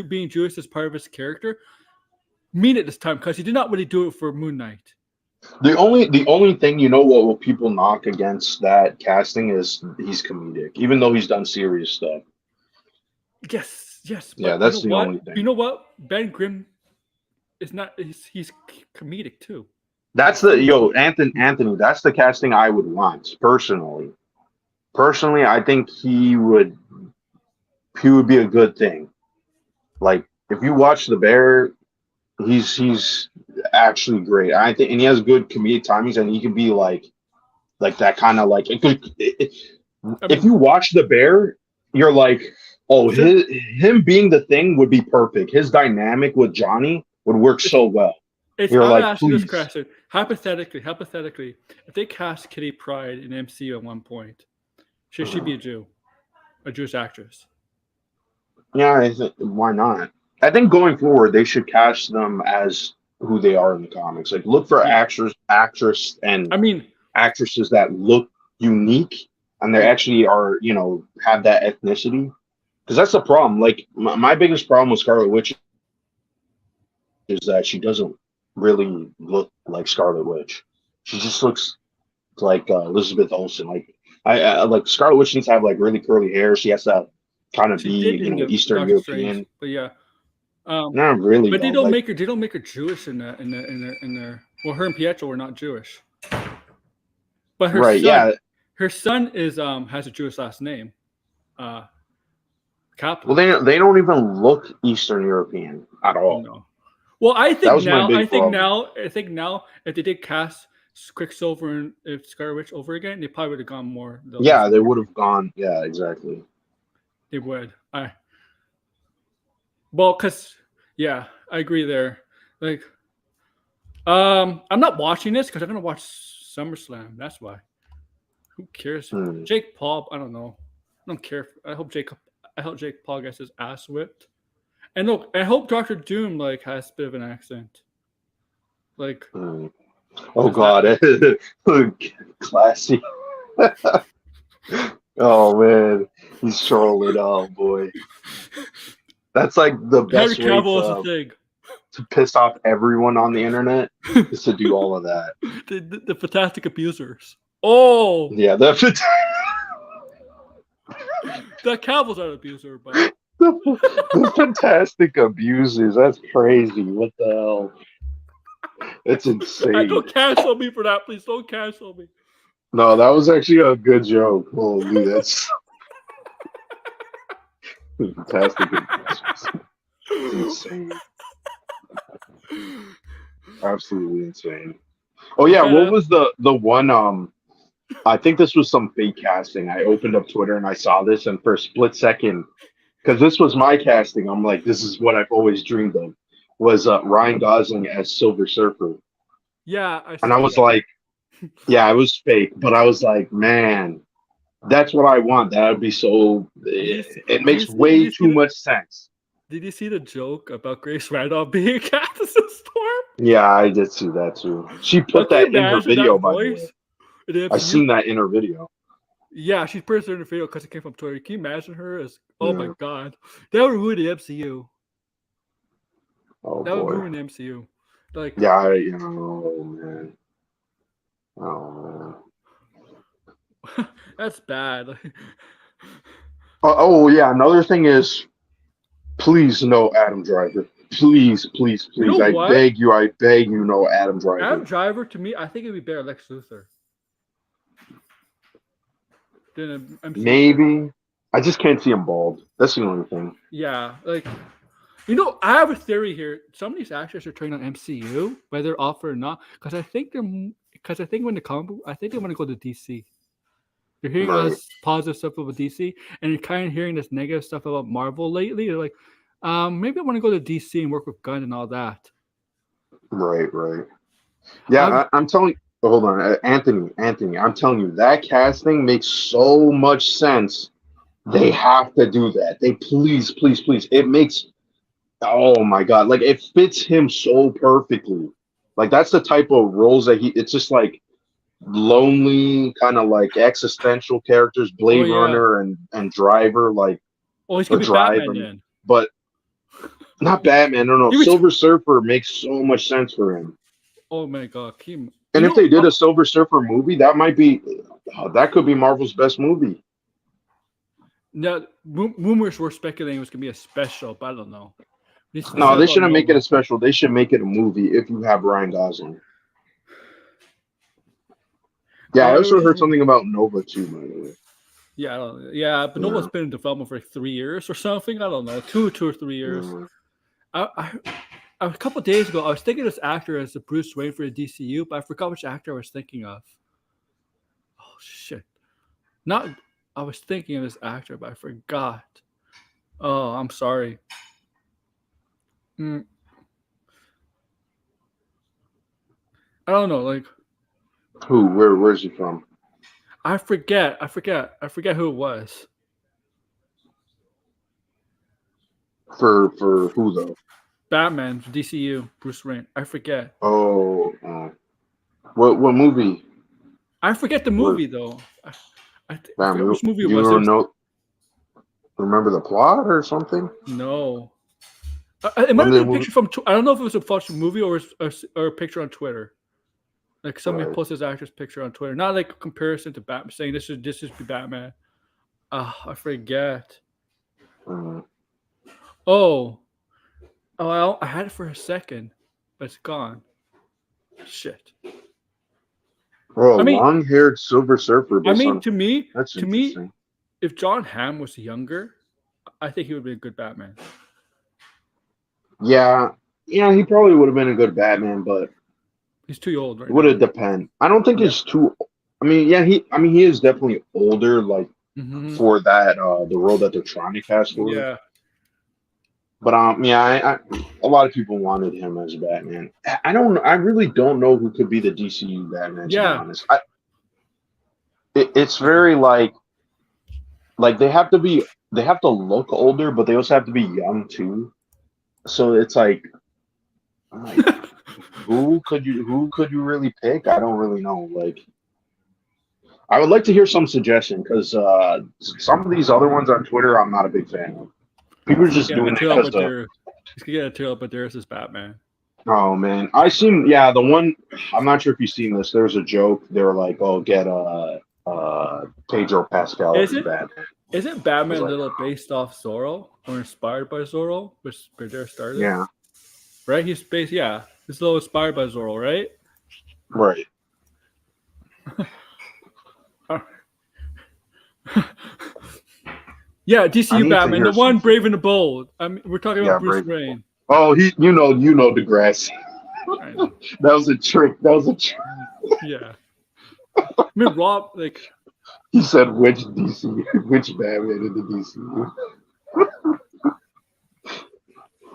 being Jewish is part of his character, mean it this time because he did not really do it for Moon Knight. The only thing what people knock against that casting is he's comedic, even though he's done serious stuff. Yes. Yeah, that's the only thing. You know what? Ben Grimm is not. He's comedic too. That's Anthony. That's the casting I would want personally. Personally, I think he would be a good Thing. Like if you watch The Bear, he's actually great. I think, and he has good comedic timings, and he can be like that kind of like I if mean, you watch The Bear, you're like, oh, him being the Thing would be perfect. His dynamic with Johnny would work so well. You're I'm gonna like, ask you this please. question. Hypothetically, if they cast Kitty Pryde in MCU at one point, should she be a Jewish actress? Yeah, I think, why not? I think going forward, they should cast them as who they are in the comics. Like, look for Yeah. actress, and I mean, actresses that look unique and they yeah. actually are, have that ethnicity. Because that's the problem. Like, my biggest problem with Scarlet Witch is that she doesn't really look like Scarlet Witch. She just looks like Elizabeth Olsen. Like, I like Scarlet Witch needs to have like really curly hair. She has to kind of She be, did in the Eastern Doctor Strange, European. but yeah. Not really But though. they don't make her Jewish in their. Well, her and Pietro were not Jewish, but Right? Yeah. her son is has a Jewish last name, Well, Kaplan. they don't even look Eastern European at all. No. Well, I That think was my now, big problem. if they did cast Quicksilver and if Scarlet Witch over again, they probably would have gone more. Yeah, they would have gone. Yeah, exactly. They would. Because I agree there. Like, I'm not watching this because I'm gonna watch SummerSlam. That's why. Who cares? Jake Paul. I don't know. I don't care. I hope Jake Paul gets his ass whipped. And look, I hope Doctor Doom has a bit of an accent. Like, oh god, classy. Oh man, he's trolling. Oh boy, that's like the best Henry way Cavill is a thing. to piss off everyone on the internet is to do all of that. The fantastic abusers. Oh yeah, that Cavill's not an abuser, but the fantastic abusers. That's crazy. What the hell? It's insane. Don't cancel me for that, please. Don't cancel me. No, that was actually a good joke. Holy, that's fantastic. It's insane. Absolutely insane. Oh yeah, what was the one? I think this was some fake casting. I opened up Twitter and I saw this, and for a split second, because this was my casting, I'm like, this is what I've always dreamed of. Was Ryan Gosling as Silver Surfer? Yeah, I was like, yeah, it was fake, but I was like, man, that's what I want. That would be so. It makes way too much sense. Did you see the joke about Grace Randolph being cast as a Storm? Yeah, I did see that too. She put that in her video, by the way. I seen that in her video. Yeah, she put it in her video because it came from Twitter. Can you imagine her as? Oh my god, that would ruin the MCU. Oh that boy. would ruin the MCU. Like, yeah, oh man. Oh man. That's bad. Oh yeah, another thing is, please no Adam Driver. Please. You know I beg you, no Adam Driver. Adam Driver, to me, I think it'd be better Lex Luthor. Maybe. I just can't see him bald. That's the only thing. Yeah, like, I have a theory here. Some of these actors are trained on MCU, whether offer or not, because I think when the comic book, I think they want to go to DC. You're hearing all this positive stuff about DC, and you're kind of hearing this negative stuff about Marvel lately. You're like, maybe I want to go to DC and work with Gunn and all that. Right. Yeah, I'm telling you. Hold on, Anthony. I'm telling you, that casting makes so much sense. They have to do that. They please. It makes. Oh my god! Like, it fits him so perfectly. Like, that's the type of roles that it's just like lonely, kind of like existential characters, Blade Runner and Driver, like. Oh, he's gonna be Batman then. But not Batman. No. Silver Surfer makes so much sense for him. Oh my god! And if they did a Silver Surfer movie, that could be Marvel's best movie. Now, rumors were speculating it was gonna be a special, but I don't know. No, they shouldn't make it a special. They should make it a movie if you have Ryan Gosling. Yeah, I also heard something about Nova too, by the way. Yeah, but Nova's been in development for like 3 years or something. I don't know, 2 or 3 years. A couple days ago, I was thinking of this actor as the Bruce Wayne for the DCU, but I forgot which actor I was thinking of. Oh shit! Not I was thinking of this actor, but I forgot. Oh, I'm sorry. I don't know. Like Who? Where's he from? I forget who it was. For who though? Batman, DCU, Bruce Wayne. I forget. Oh, what movie? I forget the movie though. I forget which movie it you was. don't know? Remember the plot or something? No. It might have been a picture from. I don't know if it was a false movie or a picture on Twitter. Like somebody posted his actor's picture on Twitter, not like a comparison to Batman, saying this is Batman. I forget. Oh, I had it for a second, but it's gone. Shit. Bro, long-haired Silver Surfer. To me, that's interesting. If John Hamm was younger, I think he would be a good Batman. Yeah, he probably would have been a good Batman, but he's too old right now. Would it depend? I don't think he's too. I mean, he is definitely older, like for that the role that they're trying to cast for. Yeah. But a lot of people wanted him as Batman. I really don't know who could be the DCU Batman. To be honest, it's very like they have to look older, but they also have to be young too. So it's like, who could you really pick? I don't really know. Like, I would like to hear some suggestion because some of these other ones on Twitter, I'm not a big fan of. People are just doing it because he's gonna get a tail, but there's this Batman. Oh man, I seen the one. I'm not sure if you've seen this. There was a joke. They were like, "Oh, get Pedro Pascal as Batman." Isn't Batman a little based off Zorro or inspired by Zorro, which there started? Yeah. Right? He's based. Yeah, he's a little inspired by Zorro, right? Right. Yeah, DCU Batman, the one Brave and the Bold. I mean, we're talking about Bruce Wayne. Oh, you know Degrassi. That was a trick. Yeah. I mean, Rob, like he said, which Batman in the DCU?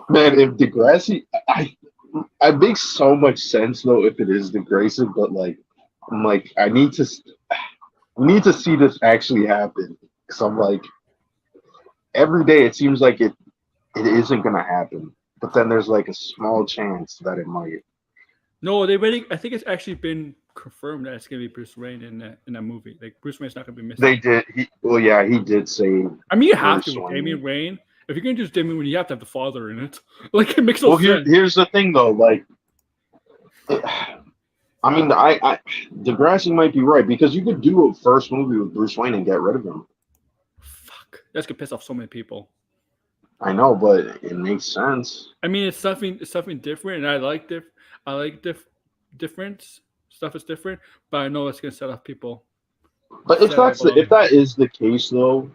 Man, if Degrassi, I make so much sense though if it is Degrassi, but like, I'm like, we need to see this actually happen because I'm like. Every day it seems like it isn't gonna happen, but then there's like a small chance that it might. No, I think it's actually been confirmed that it's gonna be Bruce Wayne in that movie. Like Bruce Wayne's not gonna be missing. They did. He did say. I mean, you have to with Damian Wayne. If you're gonna do Damian Wayne, you have to have the father in it. Like it makes no sense. Here's the thing though. Like, I mean, Degrassi might be right because you could do a first movie with Bruce Wayne and get rid of him. That's gonna piss off so many people. I know, but it makes sense. I mean, it's something different, and I like difference. Stuff is different, but I know it's gonna set off people. But if that is the case, though,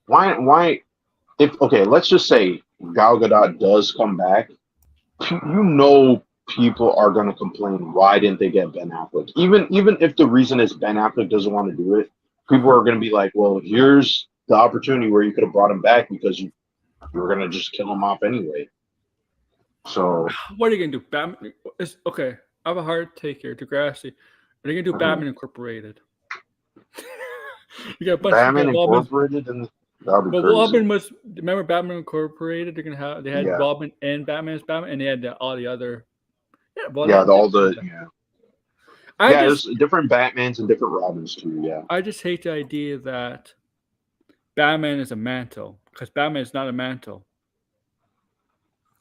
why? Let's just say Gal Gadot does come back. People are gonna complain. Why didn't they get Ben Affleck? Even if the reason is Ben Affleck doesn't want to do it, people are gonna be like, well, here's the opportunity where you could have brought him back because you were gonna just kill him off anyway. So what are you gonna do? Batman? Okay, I have a hard take here. Degrassi. Are they gonna do Batman Incorporated? You got Batman Incorporated, and Robin was. Remember Batman Incorporated? They had Robin and Batman as Batman, and they had all the other. There's different Batmans and different Robins too. Yeah. I just hate the idea that Batman is a mantle because Batman is not a mantle.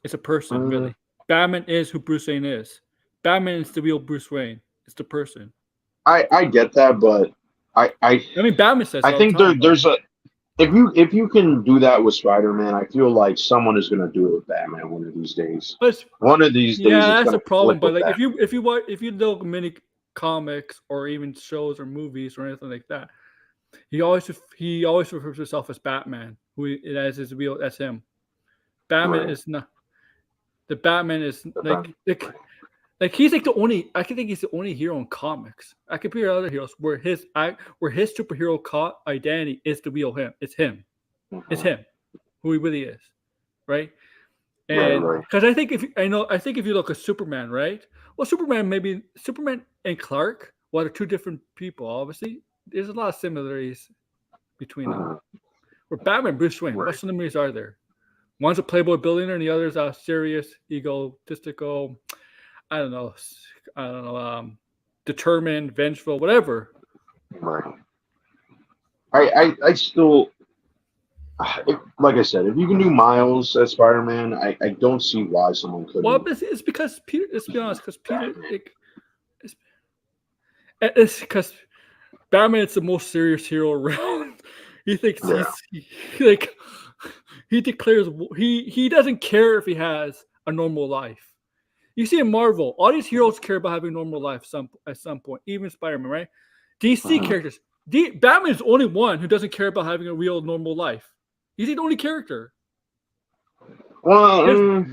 It's a person, really. Batman is who Bruce Wayne is. Batman is the real Bruce Wayne. It's the person. I get that, but I mean, Batman says. I think there's a if you can do that with Spider-Man, I feel like someone is gonna do it with Batman one of these days. One of these days. Yeah, that's a problem. But like, if you look many comics or even shows or movies or anything like that, he always refers to himself as Batman. That's him. Batman Right. is not. The Batman is like he's like the only. I can think he's the only hero in comics. I compare other heroes where his superhero identity is the real him. It's him. It's him, who he really is, right? And Right. because I think if you look at Superman, right? Well, Superman and Clark, well, they're two different people. Obviously, there's a lot of similarities between them. Where Batman, Bruce Wayne, what similarities are there? One's a playboy billionaire, and the other's a serious, egotistical, I don't know, determined, vengeful, whatever. Right. I still, like I said, if you can do Miles as Spider-Man, I don't see why someone couldn't. Well, it's because Peter. Let's be honest, because Peter. It's because Batman is the most serious hero around. He thinks he declares he doesn't care if he has a normal life. You see in Marvel, all these heroes care about having a normal life at some point, even Spider-Man, right? DC characters, Batman is the only one who doesn't care about having a real normal life. He's the only character. Well,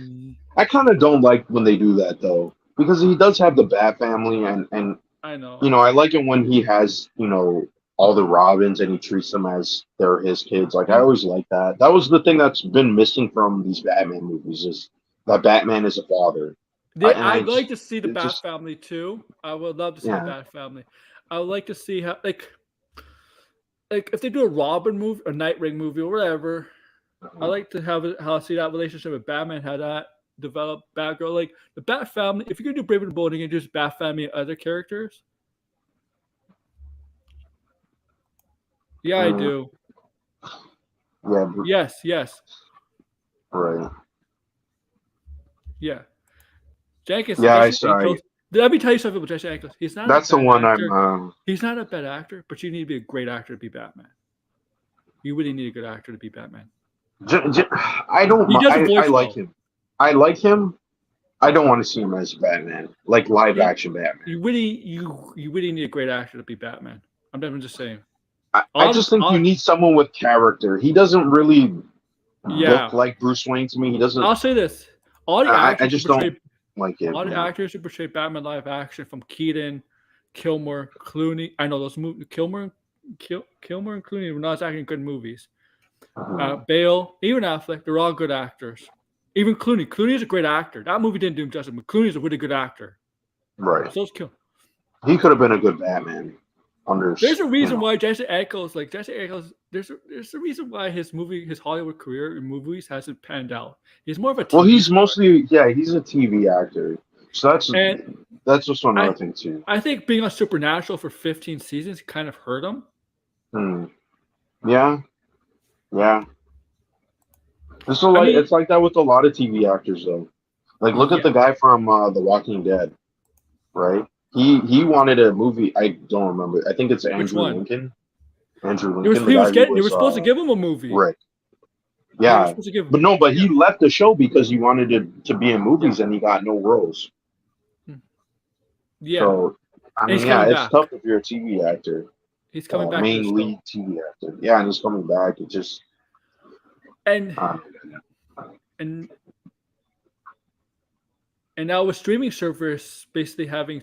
I kind of don't like when they do that though, because he does have the Bat family, and I know. I like it when he has all the Robins and he treats them as they're his kids. Like I always like that. That was the thing that's been missing from these Batman movies is that Batman is a father. I'd like to see the Bat family too. I would love to see the Bat family. I would like to see how like if they do a Robin movie, a Nightwing movie, or whatever. I like to see that relationship with Batman, how that developed. Batgirl, like the Bat family. If you're gonna do Brave and the Bold and introduce Bat family and other characters, yeah, I do. Yeah. Yes. Right. Yeah. Jenkins. Yeah, I saw. Let me tell you something about Jesse Jenkins. He's not. That's the one actor. He's not a bad actor, but you need to be a great actor to be Batman. You really need a good actor to be Batman. I don't. I like him. I like him. I don't want to see him as Batman, like live action Batman. You really need a great actor to be Batman. I'm just saying. I just think you need someone with character. He doesn't really look like Bruce Wayne to me. He doesn't. I'll say this: all the actors I just don't like it. All the actors who portray Batman live action, from Keaton, Kilmer, Clooney. I know those movies. Kilmer and Clooney were not acting good movies. Bale, even Affleck, they're all good actors. Even Clooney. Clooney is a great actor. That movie didn't do him justice, but Clooney is a really good actor. Right. So it's he could have been a good Batman. There's a reason why Jesse Eccles, there's a reason why his Hollywood career in movies hasn't panned out. He's more of a TV he's mostly he's a TV actor. So that's just another thing too. I think being on Supernatural for 15 seasons kind of hurt him. Yeah. It's like that with a lot of TV actors though. Like look at the guy from The Walking Dead, right? He wanted a movie. I don't remember. I think it's Andrew Lincoln. Andrew Lincoln. They were supposed to give him a movie. Right. Yeah. But he left the show because he wanted to be in movies and he got no roles. Yeah. So it's tough if you're a TV actor. He's coming back. Main lead TV actor. Yeah, and he's coming back. It just and now with streaming servers basically having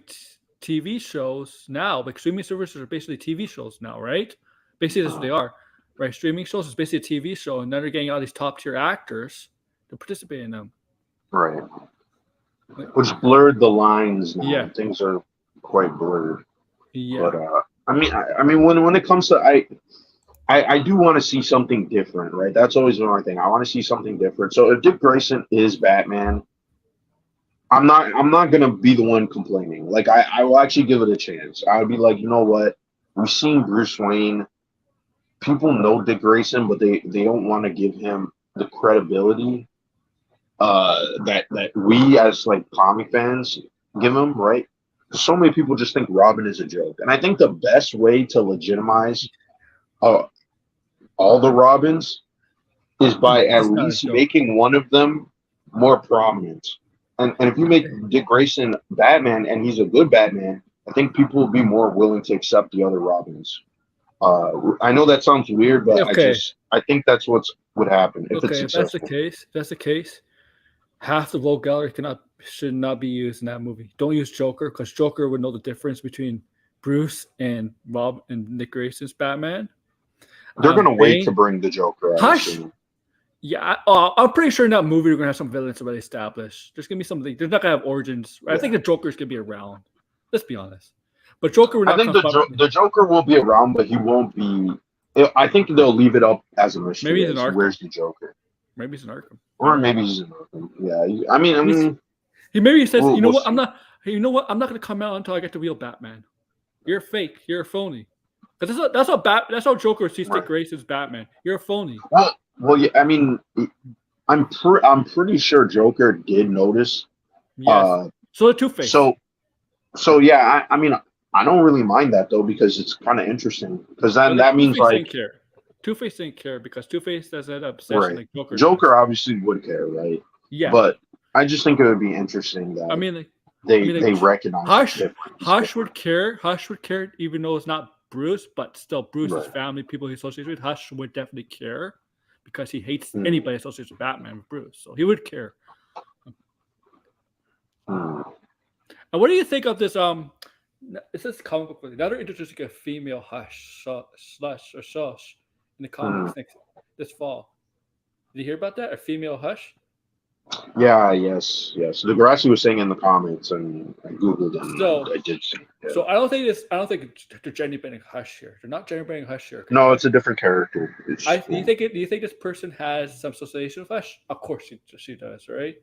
TV shows now, like streaming services are basically TV shows now, right? Basically, that's what they are, right? Streaming shows is basically a TV show, and then they're getting all these top tier actors to participate in them. Right. Which blurred the lines now. Yeah. Things are quite blurred. Yeah. But I mean, when it comes to I do want to see something different, right? That's always one thing. I want to see something different. So if Dick Grayson is Batman, I'm not gonna be the one complaining. Like I will actually give it a chance. I would be like, you know what? We've seen Bruce Wayne. People know Dick Grayson, but they don't want to give him the credibility that we as like comic fans give him, right? So many people just think Robin is a joke, and I think the best way to legitimize all the Robins is by at least making one of them more prominent. And if you make Dick Grayson Batman and he's a good Batman, I think people will be more willing to accept the other Robins. I know that sounds weird, but Okay. I think that's what would happen if it's Okay, if that's the successful. case, half the vote gallery should not be used in that movie. Don't use Joker because Joker would know the difference between Bruce and Rob and Nick Grayson's Batman. They're gonna wait Bane, to bring the Joker. I Hush. assume. Yeah, I'm pretty sure in that movie we're gonna have some villains already established. There's gonna be something. There's not gonna have origins. I think the Joker's gonna be around. Let's be honest. But Joker would not. I think the Joker will be around, but he won't be. I think they'll leave it up as a mystery. Maybe he's an Arkham. Where's the Joker? Maybe he's an Arkham. Or maybe he's an Arkham. Yeah, I mean, he says, we'll what? see. I'm not. You know what? I'm not gonna come out until I get the real Batman. You're fake. You're a phony. Because that's how Joker sees Dick Grayson's Batman. You're a phony. Well, yeah. I mean, I'm pretty sure Joker did notice. Yes. So the Two-Face. So yeah. I mean, I don't really mind that though because it's kind of interesting because that means like Two-Face didn't care because Two-Face has that obsession like Joker. Joker obviously would care, right? Yeah. But I just think it would be interesting that they recognize Hush would care. Hush would care even though it's not Bruce, but still Bruce's family, people he associates with. Hush would definitely care because he hates anybody associated with Batman with Bruce. So he would care. And what do you think of this? It's this comic book. Now they're introducing a female Hush slash or Shush in the comics this fall. Did you hear about that? A female Hush? Yeah, yes. Degrassi was saying in the comments, and I googled it. So I did see. Yeah. So I don't think they're generating Hush here. They're not generating Hush here. No, it's a different character. Do you think this person has some association with Hush? Of course she does, right?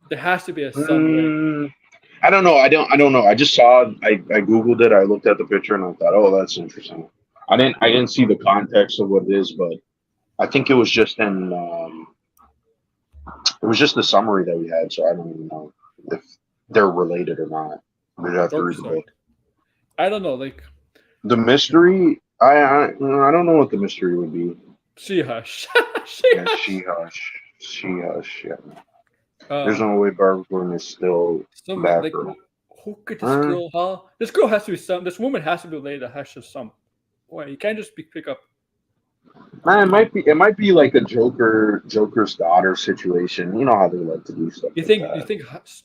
There has to be a some way. I don't know. I don't know. I just saw. I googled it. I looked at the picture and I thought, oh, that's interesting. I didn't see the context of what it is, but I think it was just in. It was just the summary that we had, so I don't even know if they're related or not. We'd have to read the book. I don't know, like the mystery. I don't know what the mystery would be. She Hush. She Hush. Yeah. There's no way Barbara Gordon is still back. Who could this girl? Huh? This girl has to be This woman has to be related to Hush of some way. You can't just pick up. Man, it might be like a Joker's daughter situation. You know how they like to do stuff. You think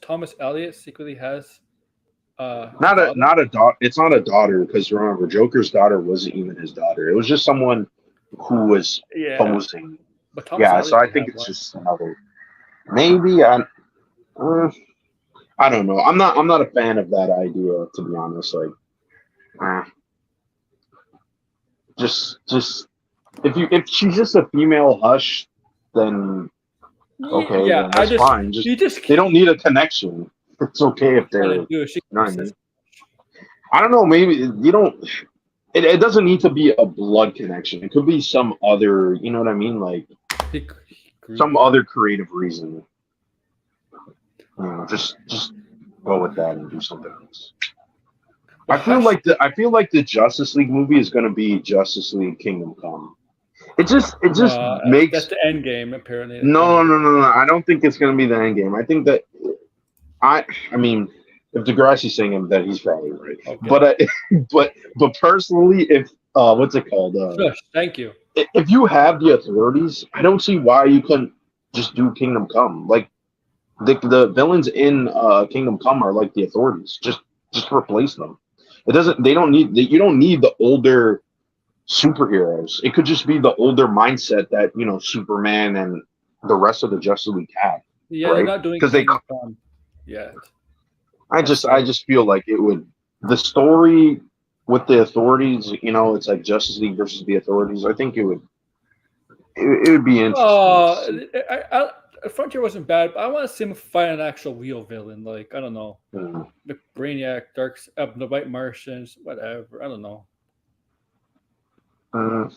Thomas Elliot secretly has not a daughter? It's not a daughter because remember, Joker's daughter wasn't even his daughter. It was just someone who was posing. But Elliot so I think it's just another. Maybe I don't know. I'm not a fan of that idea, to be honest. Like, just. If she's just a female Hush, then okay, then that's fine. They don't need a connection. It's okay if they're. You know what I mean? I don't know. Maybe you don't. It doesn't need to be a blood connection. It could be some other. You know what I mean? Like some other creative reason. You know, just go with that and do something else. I feel like the Justice League movie is going to be Justice League Kingdom Come. It just makes that's the end game apparently. No. I don't think it's going to be the end game. I think that I mean, if Degrassi's saying him, that he's probably right. Okay. But personally, if what's it called? Thank you. If you have the authorities, I don't see why you couldn't just do Kingdom Come. Like the villains in Kingdom Come are like the authorities. Just replace them. It doesn't. They don't need. You don't need the older superheroes. It could just be the older mindset that Superman and the rest of the Justice League have. Yeah, right? They're not doing Kingdom Come yet. I just feel like it would. The story with the authorities, it's like Justice League versus the authorities. I think it would be interesting. Frontier wasn't bad, but I want to see him fight an actual real villain. Like, I don't know. The Brainiac, the White Martians, whatever. I don't know. I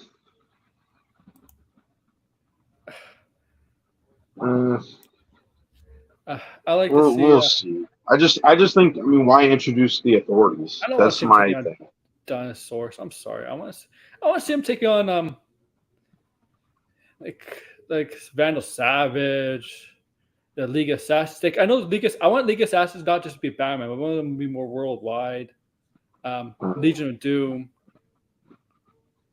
like to see. We'll see. I just think. I mean, why introduce the authorities? That's my thing. Dinosaurs. I'm sorry. I want to see him take on like Vandal Savage, the League of Assassins. I know I want League of Assassins not just to be Batman, but I want them to be more worldwide. Legion of Doom.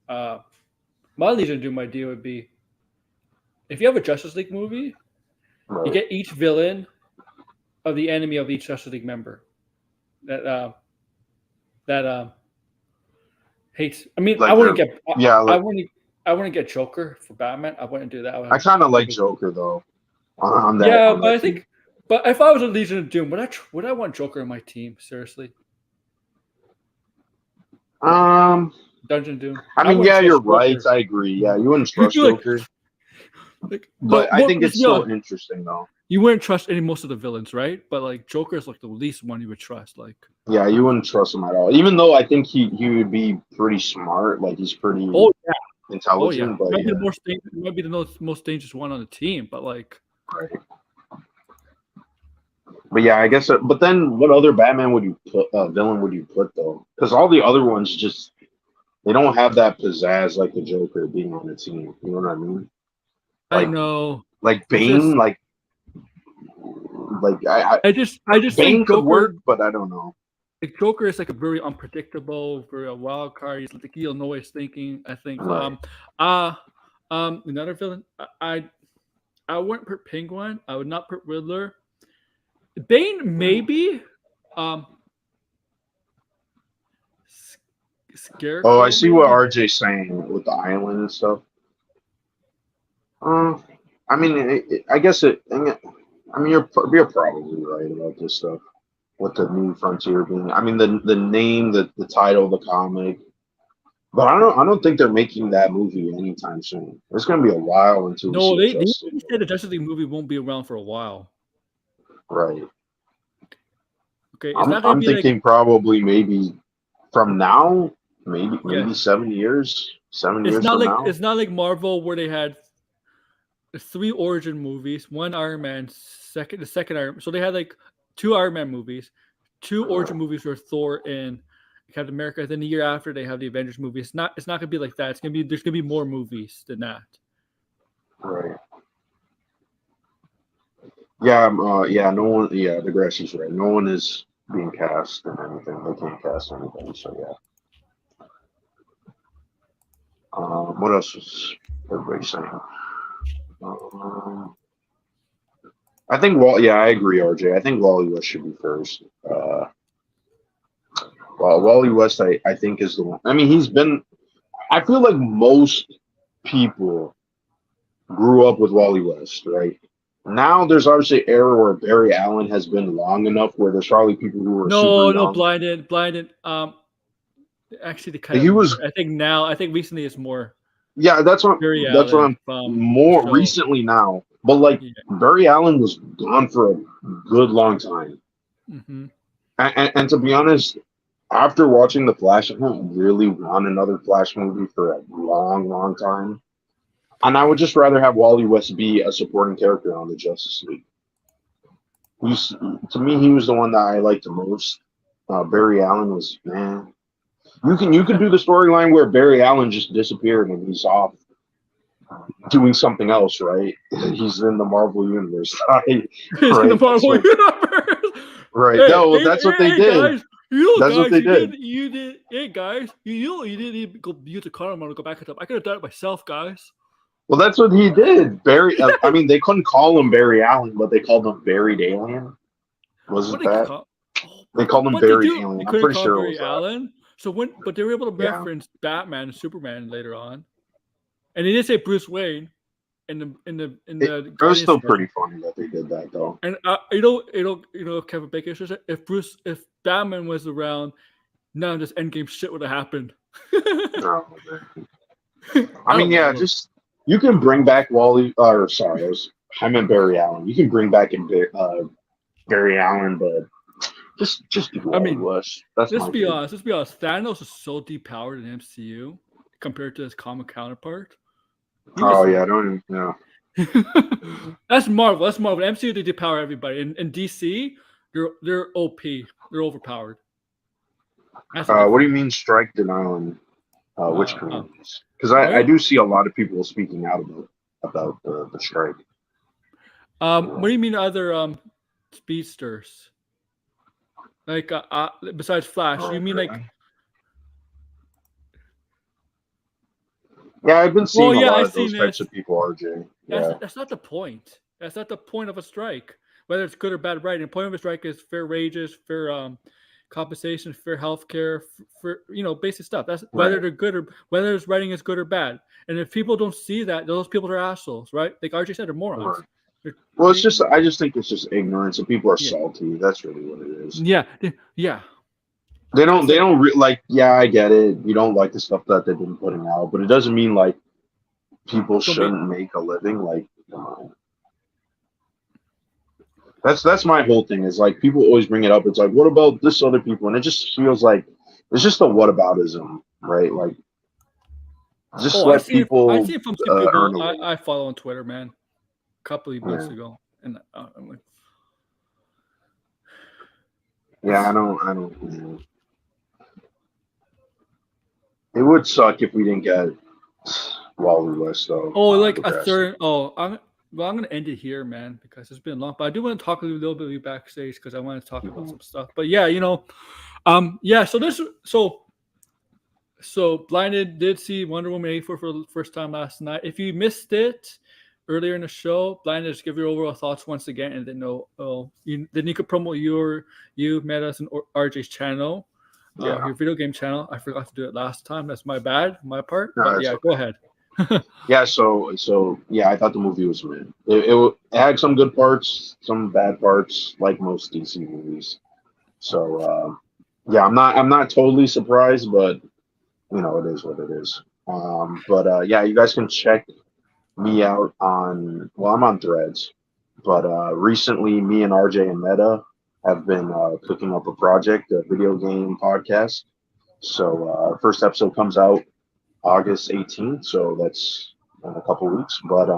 My Legion of Doom idea would be if you have a Justice League movie, you Right. get each villain of the enemy of each Justice League member that hates. I mean, I Like wouldn't they're get. yeah, like I wouldn't get Joker for Batman. I wouldn't do that. I would I have kind of like stupid- Joker though on that Yeah, on but that I team. think. But if I was a Legion of Doom, would I want Joker on my team? Seriously, Um, Dungeon Doom. I I mean, wouldn't yeah, you're trust right. Joker. I agree. Yeah, you wouldn't trust You're Joker, no, but I think let's it's be still honest. interesting though. You wouldn't trust most of the villains, right? But like Joker is like the least one you would trust. Like, Yeah, you wouldn't trust him at all. Even though I think he would be pretty smart, like he's pretty oh yeah, intelligent. But might be yeah, the might be the most dangerous one on the team. But like, right. But yeah, I guess. But then, what other Batman would you put? Villain would you put though? Because all the other ones just they don't have that pizzazz like the Joker being on the team. You know what I mean? I Like know like it's just Bane, I just Bane think could work, Joker. but I don't know. Like Joker is like a very unpredictable, very a wild card. He's like he'll know what he's thinking. I think. Right. Another villain. I wouldn't put Penguin. I would not put Riddler. Bane maybe. Um, Scarecrow. Oh, I see what Maybe. RJ's saying with the island and stuff. I mean, I guess it. I mean, you're probably right about this stuff with the New Frontier being. I mean, the name, the title, the comic. But I don't think they're making that movie anytime soon. It's gonna be a while until we No, see a they Justice League. said the Justice League movie won't be around for a while. Right. Okay, it's not gonna I'm be like thinking probably maybe from now, maybe yeah. 7 years. 7 years It's not from like now. it's not like Marvel where they had 3 origin movies, one Iron Man, the second Iron. So they had like 2 Iron Man movies, 2 origin movies for Thor and Captain America. Then the year after they have the Avengers movie. It's not gonna be like that. There's gonna be more movies than that. Right. Yeah. Yeah. No one. Yeah. The grass right. No one is being cast in anything. They can't cast anything. So yeah. What else was everybody saying? I think yeah, I agree, RJ. I think Wally West should be first. Well, Wally West, I think is the one. I mean, he's been. I feel like most people grew up with Wally West, right? Now there's obviously an era where Barry Allen has been long enough where there's probably people who are super No, young. blinded. Actually, they kind He of. was. I think recently it's more Yeah, that's what. Barry That's what Allen I'm from more show. recently now. But like Yeah. Barry Allen was gone for a good long time. Mm-hmm. And to be honest, after watching The Flash, I don't really want another Flash movie for a long, long time. And I would just rather have Wally West be a supporting character on the Justice League. To me, he was the one that I liked the most. Barry Allen was, man. You could do the storyline where Barry Allen just disappeared and he's off doing something else, right? He's in the Marvel universe, right? He's in the Marvel universe. Right. Hey, No, that's what they did. Guys, That's what they did. You did. Hey guys, you didn't even go use the car. I'm gonna go back it up. I could have done it myself, guys. Well, that's what he did. Barry. I mean, they couldn't call him Barry Allen, but they called him Buried Alien. Wasn't that? They called him Buried Alien. I'm pretty sure it was Allen. So but they were able to reference Batman and Superman later on, and they did say Bruce Wayne in the. It was still pretty funny that they did that though. And Kevin Bacon says if Batman was around, none of this Endgame shit would have happened. No, I mean, yeah, just you can bring back Wally. I meant Barry Allen. You can bring back Barry Allen, but just do Wally West. That's let's be honest. Thanos is so depowered in MCU compared to his comic counterpart. Oh yeah, I don't even know. That's Marvel. MCU they depower everybody. In DC, they're OP. They're overpowered. What do you mean strike denial and which communities? Because I do see a lot of people speaking out about the strike. What do you mean other speedsters? Like besides Flash, you mean like Yeah, I've been seeing a lot I've of those seen types this. of people, RJ. Yeah. That's not the point. That's not the point of a strike. Whether it's good or bad writing, the point of a strike is fair wages, fair compensation, fair health care, for basic stuff. That's whether Right. they're good or whether his writing is good or bad. And if people don't see that, those people are assholes, right? Like RJ said, they're morons. Right. Well, I just think it's just ignorance, and people are salty. That's really what it is. Yeah. They don't like. Yeah, I get it. You don't like the stuff that they've been putting out, but it doesn't mean like people shouldn't make a living. Like, come on. That's my whole thing. Is like people always bring it up. It's like, what about this other people? And it just feels like it's just a whataboutism, right? Like, just let people. I see it from some people I follow on Twitter, man. A couple of months ago, and I'm like, yeah, I don't. It would suck if we didn't get Wally West though. Oh, like a third. Oh, I'm gonna end it here, man, because it's been long. But I do want to talk a little bit backstage because I want to talk about some stuff. But yeah, So Blinded did see Wonder Woman 84 for the first time last night. If you missed it earlier in the show, Blinded, just give your overall thoughts once again, and then then you could promote you, Metas, and RJ's channel, your video game channel. I forgot to do it last time. That's my bad, my part. No, but yeah, okay. Go ahead. Yeah, so yeah, I thought the movie was mid. It had some good parts, some bad parts, like most DC movies. So yeah, I'm not totally surprised, but it is what it is. But yeah, you guys can check me out on. Well, I'm on Threads, but recently, me and RJ and Meta have been cooking up a project, a video game podcast. So first episode comes out August 18th, so that's in a couple weeks. But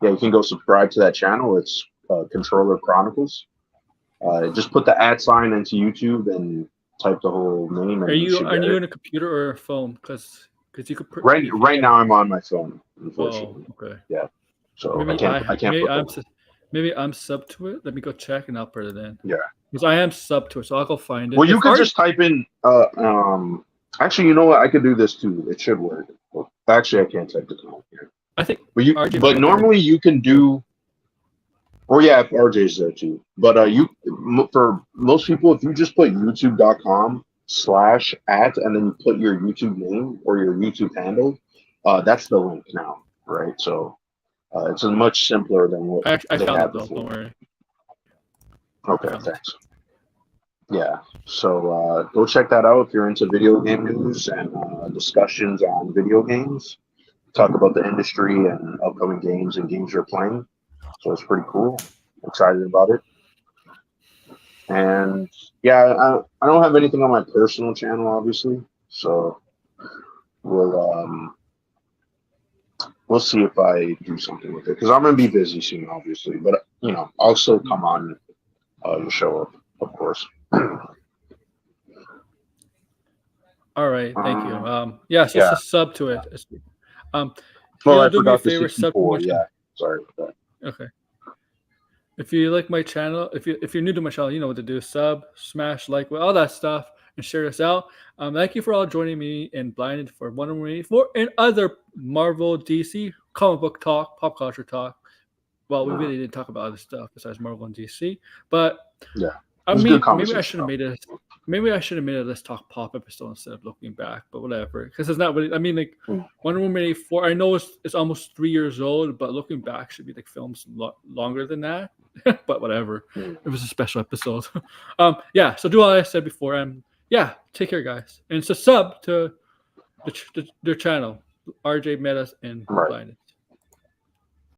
yeah, you can go subscribe to that channel. It's Controller Chronicles. Just put the @ into YouTube and type the whole name. And are you on a computer or a phone? Because you could right now I'm on my phone, unfortunately. Oh, okay. Yeah. So maybe I can't. Maybe I'm sub to it. Let me go check and I'll put it in. Yeah. Because I am sub to it, so I'll go find it. Well, you could just type in. Actually, you know what? I could do this too. It should work. Well, actually, I can't type the comment here. I think. But normally you can do. Or yeah, if RJ's there too. But for most people, if you just put youtube.com/@ and then you put your YouTube name or your YouTube handle, that's the link now, right? So it's much simpler than what I they found had it though. before. Don't worry. Okay, thanks. Yeah, so go check that out if you're into video game news and discussions on video games. Talk about the industry and upcoming games and games you're playing. So it's pretty cool. I'm excited about it. And yeah, I don't have anything on my personal channel, obviously. So we'll see if I do something with it because I'm gonna be busy soon, obviously. But I'll still come on your show up, of course. All right, thank you. Yeah, so just sub to it. Well, I do me a forgot the favor, 64. Yeah, sorry about that. Okay. If you like my channel, if you're new to my channel, you know what to do. Sub, smash, like, all that stuff, and share this out. Thank you for all joining me in Blinded for Wonder Woman 84 and other Marvel, DC, comic book talk, pop culture talk. Well, we really didn't talk about other stuff besides Marvel and DC, but yeah. maybe I should have made it. Maybe I should have made a Let's Talk Pop episode instead of looking back, but whatever. Because it's not really. I mean, like Wonder Woman 84. I know it's almost 3 years old, but looking back should be like films longer than that. But whatever. It was a special episode. Yeah. So do all I said before, and yeah, take care, guys, and so sub to their channel, RJ Metas and Blinded.